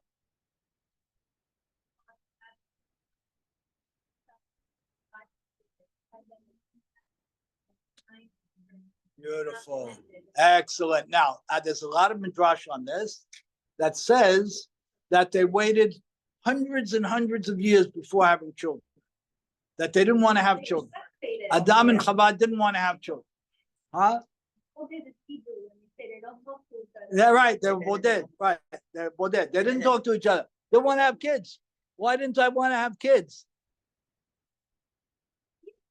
Beautiful. Excellent. Now, there's a lot of midrash on this that says that they waited hundreds and hundreds of years before having children, that they didn't want to have children. Adam and Chava didn't want to have children. Huh? Yeah, right. They were boded. Right. They're boded. They didn't talk to each other. They want to have kids. Why didn't I want to have kids?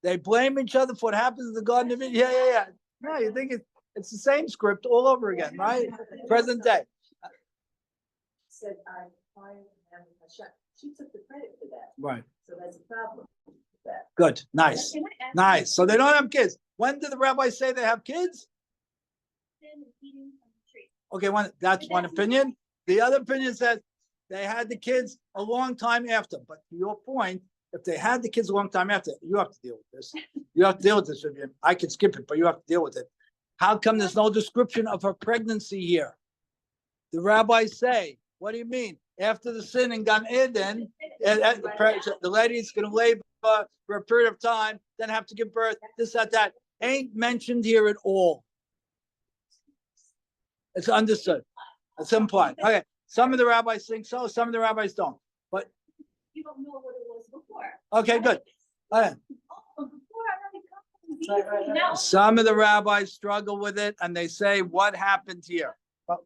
They blame each other for what happens in the Garden of Eden. Yeah. No, you think it's the same script all over again, right? Present day. Said, I am Hashem. She took the credit for that. Right. So that's a problem with that. Good. Nice. Nice. So they don't have kids. When did the rabbis say they have kids? Okay, that's one opinion. The other opinion says they had the kids a long time after. But to your point, if they had the kids a long time after, you have to deal with this. You have to deal with this, Vivian. I can skip it, but you have to deal with it. How come there's no description of her pregnancy here? The rabbis say, what do you mean? After the sin in Gan Eden, the lady's going to labor for a period of time, then have to give birth, this, that. Ain't mentioned here at all. It's understood. It's implied. Okay. Some of the rabbis think so, some of the rabbis don't. But you don't know what it was before. Okay, good. Okay. Now, Some of the rabbis struggle with it and they say, what happened here? Well,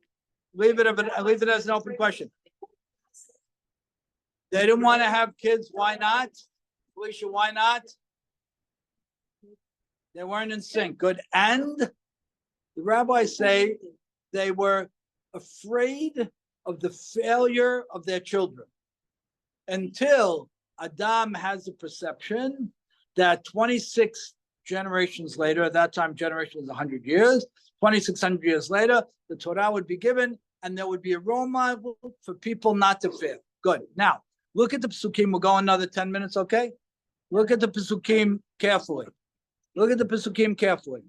leave it as an open question. They didn't want to have kids. Why not? Alicia, why not? They weren't in sync. Good. And the rabbis say they were afraid of the failure of their children until Adam has the perception that 26 generations later, at that time generation was 100 years, 2,600 years later, the Torah would be given and there would be a role model for people not to fail. Good. Now, look at the Pesukim. We'll go another 10 minutes, okay? Look at the Pesukim carefully. Look at the Pesukim carefully.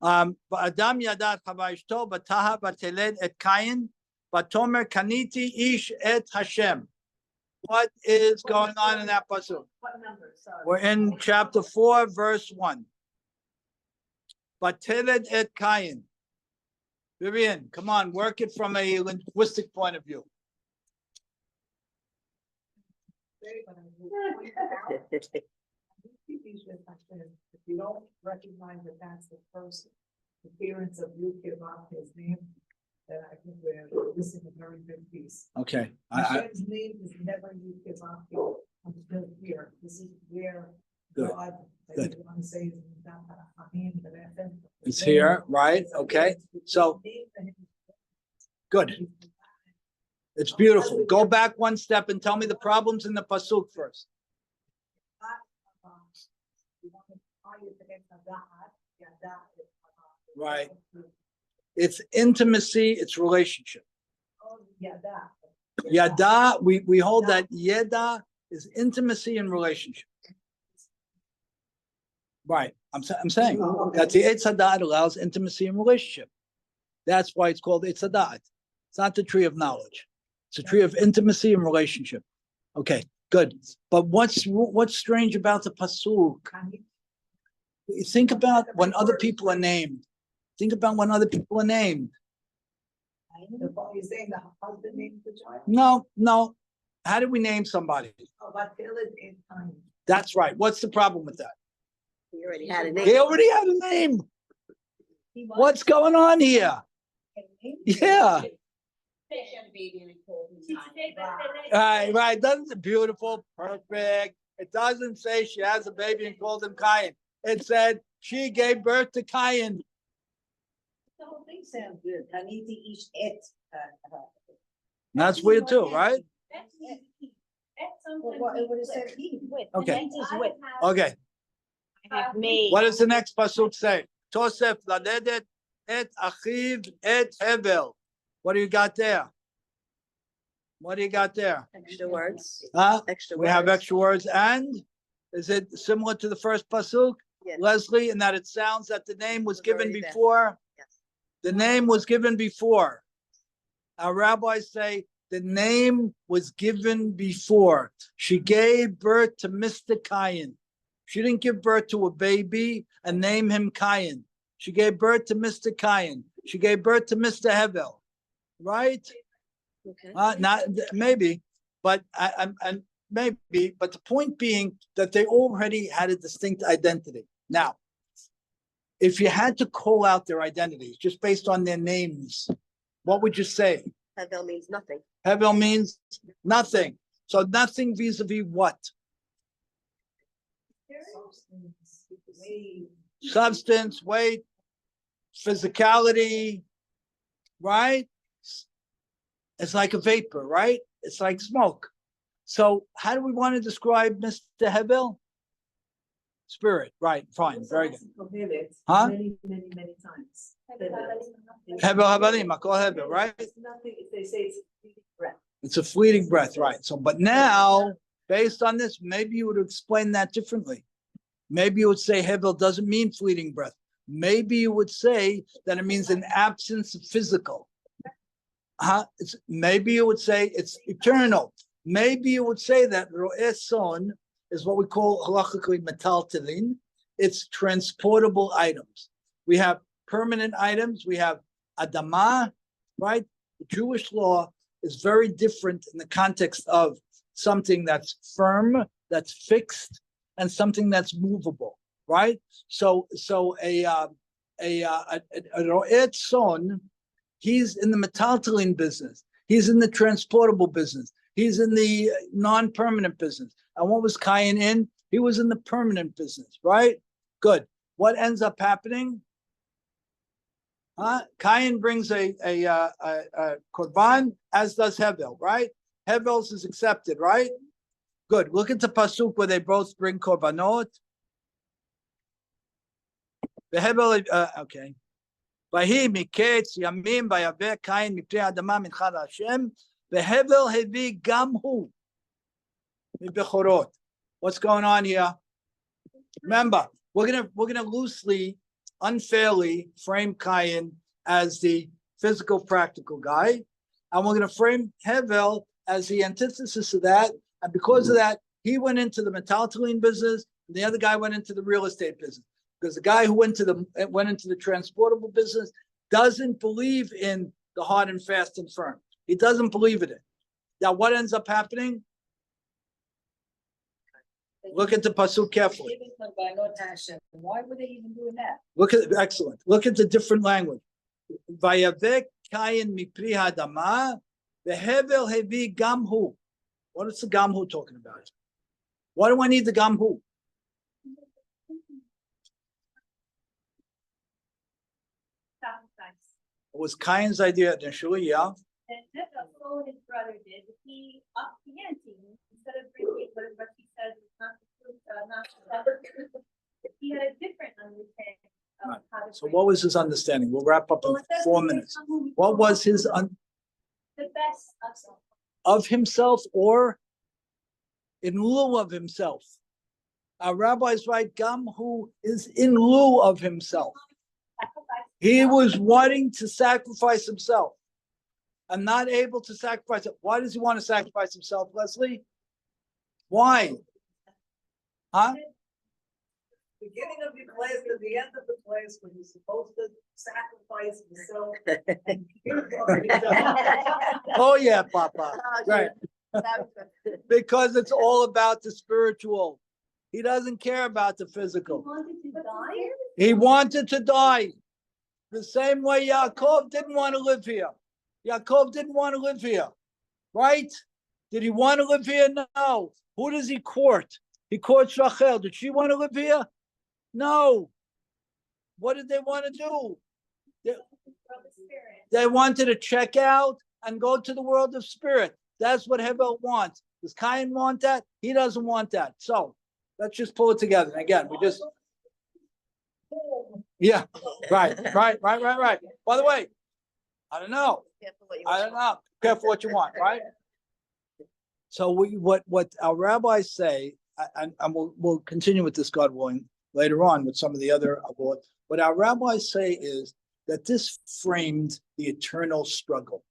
Adam yadat chava ishto bataha bateled et Kain batomer kaniti ish et Hashem. What is going on in that pasuk? What number? Sorry. We're in chapter 4, verse 1. Bateled et Kain. Vivian, come on, work it from a linguistic point of view. If you don't recognize that that's the first appearance of you give up his name, then I think we're missing a very big piece. Okay. Hashem's name is never you give up until here. This is where Good. God, that you want to say is It's here, right? Okay. So, good. It's beautiful. Go back one step and tell me the problems in the pasuk first. Right. It's intimacy, it's relationship. Yada, we hold that yeda is intimacy and relationship. Right. I'm saying that the Eitz Hadat allows intimacy and relationship. That's why it's called Eitz Hadat. It's not the tree of knowledge. It's a tree of intimacy and relationship. Okay, good. But what's strange about the pasuk? Think about when other people are named. Think about when other people are named. You're saying the husband named the child? No. How did we name somebody? Oh, but Philip and Tiny. That's right. What's the problem with that? He already had a They name. already had a name. What's going on here? Yeah. Right. Doesn't it beautiful? Perfect. It doesn't say she has a baby and called him Cain. It said she gave birth to Cain. The whole thing sounds good. Taniti ish et. That's weird too, right? That's What it would have said he. Okay. With. Okay. Me. What does the next pasuk say? Tosef ladedet et achiv et hevel. What do you got there? What do you got there? Extra words. Huh? Extra We words. have extra words. And is it similar to the first pasuk, Yes. Leslie, in that it sounds that the name was Was given already there. before? Yes. The name was given before. Our rabbis say the name was given before. She gave birth to Mr. Cain. She didn't give birth to a baby and name him Cain. She gave birth to Mr. Cain. She gave birth to Mr. Hevel. Right? Okay. Not maybe, but and maybe, but the point being that they already had a distinct identity. Now, if you had to call out their identities just based on their names, what would you say? Hevel means nothing. Hevel means nothing. So nothing vis-a-vis what? Substance, weight, physicality, right? It's like a vapor, right? It's like smoke. So how do we want to describe Mr. Hevel? Spirit, right, fine, very good. Huh? Many times. Hevel Hevelim, I call Hevel, right? It's nothing, if they say it's a fleeting breath. It's a fleeting breath, right? So, but now, based on this, maybe you would explain that differently. Maybe you would say Hevel doesn't mean fleeting breath. Maybe you would say that it means an absence of physical. Maybe you would say it's eternal. Maybe you would say that Ro'eh Son is what we call halachically metaltalin. It's transportable items. We have permanent items. We have adama, right? The Jewish law is very different in the context of something that's firm, that's fixed, and something that's movable, right? So a Ro'eh Son, he's in the metaltalin business. He's in the transportable business. He's in the non-permanent business. And what was Cain in? He was in the permanent business, right? Good. What ends up happening? Cain brings a korban, as does Hevel, right? Hevel's is accepted, right? Good. Look at the pasuk where they both bring korbanot. The Hevel, okay. ויהי מקץ ימים ויבא קין מפרי האדמה מנחה להשם, והבל הביא גם הוא מבכורות. What's going on here? Remember, we're gonna loosely, unfairly frame Cain as the physical, practical guy, and we're gonna frame Hevel as the antithesis of that. And because of that, he went into the metaltalin business, and the other guy went into the real estate business. Because the guy who went into the transportable business doesn't believe in the hard and fast and firm. He doesn't believe in it. Now, what ends up happening? Look at the pasuk carefully. Why were they even doing that? Look at excellent. Look at the different language. Vayavek Cain mipri hadama, vehevel hevi gamhu. What is the gamhu talking about? Why do I need the gamhu? It was Cain's idea initially, yeah. And that's what his brother did. He upped the ante instead of bringing what he says is not the truth, not the he had a different understanding of Right. how to. So what was his understanding? We'll wrap up in Well, it doesn't 4 say minutes. someone who What was his the best of someone. of himself or in lieu of himself? Our rabbis write Gam who is in lieu of himself. He was wanting to sacrifice himself and not able to sacrifice it. Why does he want to sacrifice himself, Leslie? Why? Huh? Beginning of your class to the end of the class when you're supposed to sacrifice yourself. Oh, yeah, Papa. Right. That was good. Because it's all about the spiritual. He doesn't care about the physical. wanted to die? He wanted to die. The same way Yaakov didn't want to live here. Yaakov didn't want to live here. Right? Did he want to live here? No. Who does he court? He courts Rachel. Did she want to live here? No. What did they want to do? From the spirit. They wanted to check out and go to the world of spirit. That's what Hevel wants. Does Cain want that? He doesn't want that. So let's just pull it together. And again, we just, yeah, right. By the way, I don't know. Careful what you I wish don't for. know. Careful what you want, right? So what our rabbis say, and we'll continue with this, God willing, later on with some of the other awards. What our rabbis say is that this framed the eternal struggle.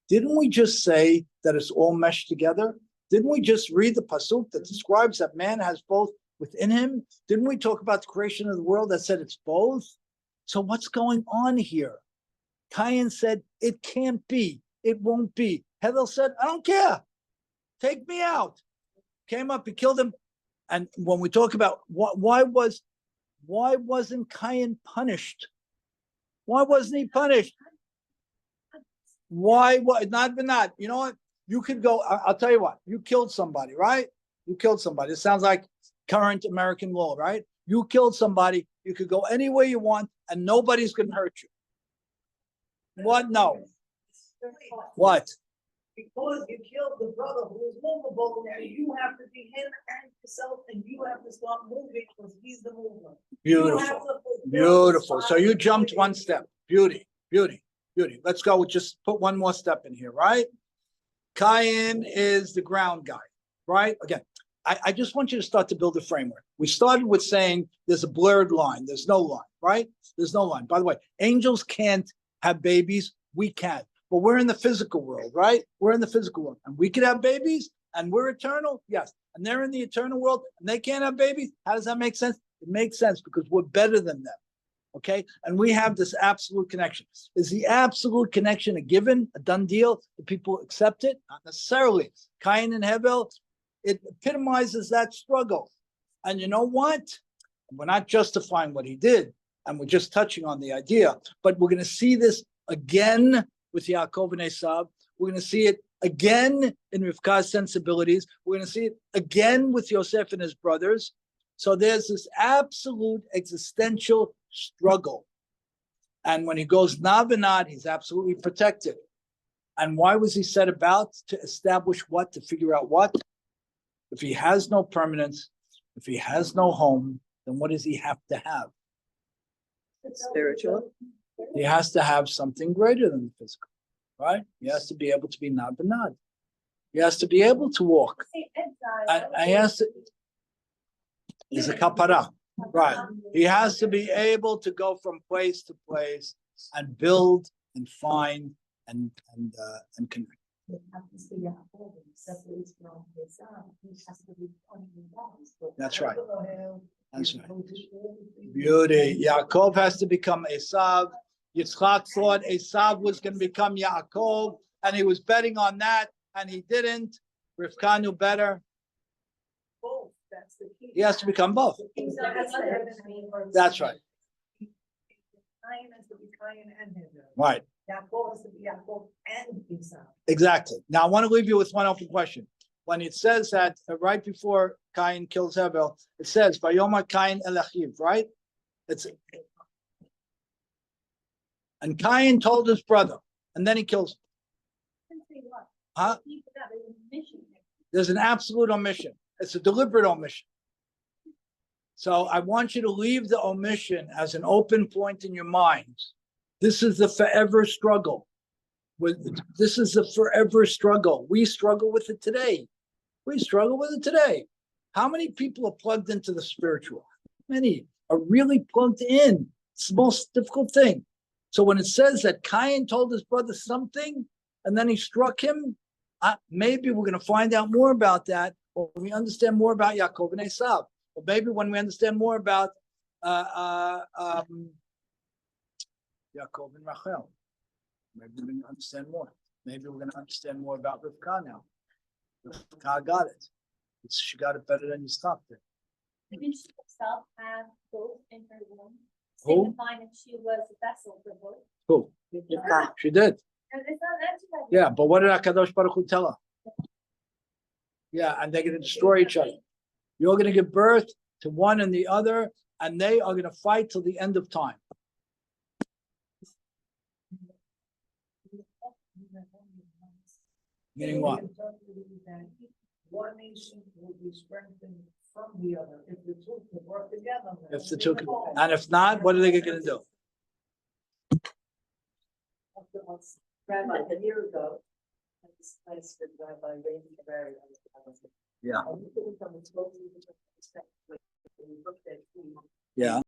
Didn't we just say that it's all meshed together? Didn't we just read the pasuk that describes that man has both within him? Didn't we talk about the creation of the world that said it's both? So what's going on here? Cain said, it can't be. It won't be. Hevel said, I don't care. Take me out. Came up, he killed him. And when we talk about why wasn't Cain punished? Why wasn't he punished? Why? Not? You know what? You could go. I'll tell you what. You killed somebody, right? You killed somebody. It sounds like current American law, right? You killed somebody. You could go anywhere you want, and nobody's going to hurt you. What? No. What? Because you killed the brother who was movable, now you have to be him and yourself, and you have to start moving because he's the mover. You have Beautiful. to fulfill Beautiful. the So you jumped one step. Beauty. Let's go. Just put one more step in here, right? Cain is the ground guy, right? Again, I just want you to start to build a framework. We started with saying there's a blurred line. There's no line, right? There's no line. By the way, angels can't have babies. We can. But we're in the physical world, right? We're in the physical world. And we could have babies and we're eternal. Yes. And they're in the eternal world and they can't have babies. How does that make sense? It makes sense because we're better than them. Okay. And we have this absolute connection. Is the absolute connection a given, a done deal? Do people accept it? Not necessarily. Cain and Hevel, it epitomizes that struggle. And you know what? We're not justifying what he did. And we're just touching on the idea. But we're going to see this again with Yaakov and Esav. We're going to see it again in Rivka's sensibilities. We're going to see it again with Yosef and his brothers. So there's this absolute existential struggle. And when he goes Navinad, he's absolutely protected. And why was he set about? To establish what? To figure out what? If he has no permanence, if he has no home, then what does he have to have? Spiritual. He has to have something greater than the physical, right? He has to be able to be nad b'nad. He has to be able to walk. Say exile. And he has to, he's a kapara, right? He has to be able to go from place to place and build and find and connect. That's right. That's right. Beauty. Yaakov has to become Esav. Yitzchak thought Esav was going to become Yaakov, and he was betting on that, and he didn't. Rivka knew better. both, that's the key. He has to become both. That's right. Cain has to be Cain and Hevel. Right. Yaakov has to be Yaakov and Esau. Exactly. Now, I want to leave you with one open question. When it says that right before Cain kills Hevel, it says, Vayoma Cain el Achiv, right? And Cain told his brother, and then he kills him. Huh? There's an absolute omission. It's a deliberate omission. So I want you to leave the omission as an open point in your minds. This is the forever struggle. This is the forever struggle. We struggle with it today. We struggle with it today. How many people are plugged into the spiritual? Many are really plugged in. It's the most difficult thing. So when it says that Cain told his brother something and then he struck him, maybe we're going to find out more about that or we understand more about Yaakov and Esav, or maybe when we understand more about Yaakov and Rachel, maybe we're going to understand more. Maybe we're going to understand more about Rivka now. Rivka got it. She got it better than Yitzchak did. Didn't she herself have both in her womb? Who? Signifying that she was a vessel for both. Who? She did. And it's not mentioned that. Yeah, but what did HaKadosh Baruch Hu tell her? Yeah, and they're going to destroy each other. You're going to give birth to one and the other, and they are going to fight till the end of time. Meaning what? One nation will be strengthened from the other if the two can work together. If the two can, and if not, what are they going to do? Rabbi, a year ago, at this place with Rabbi Raymond Barry. Yeah. And we did it from a totally different perspective. We looked at food. Yeah.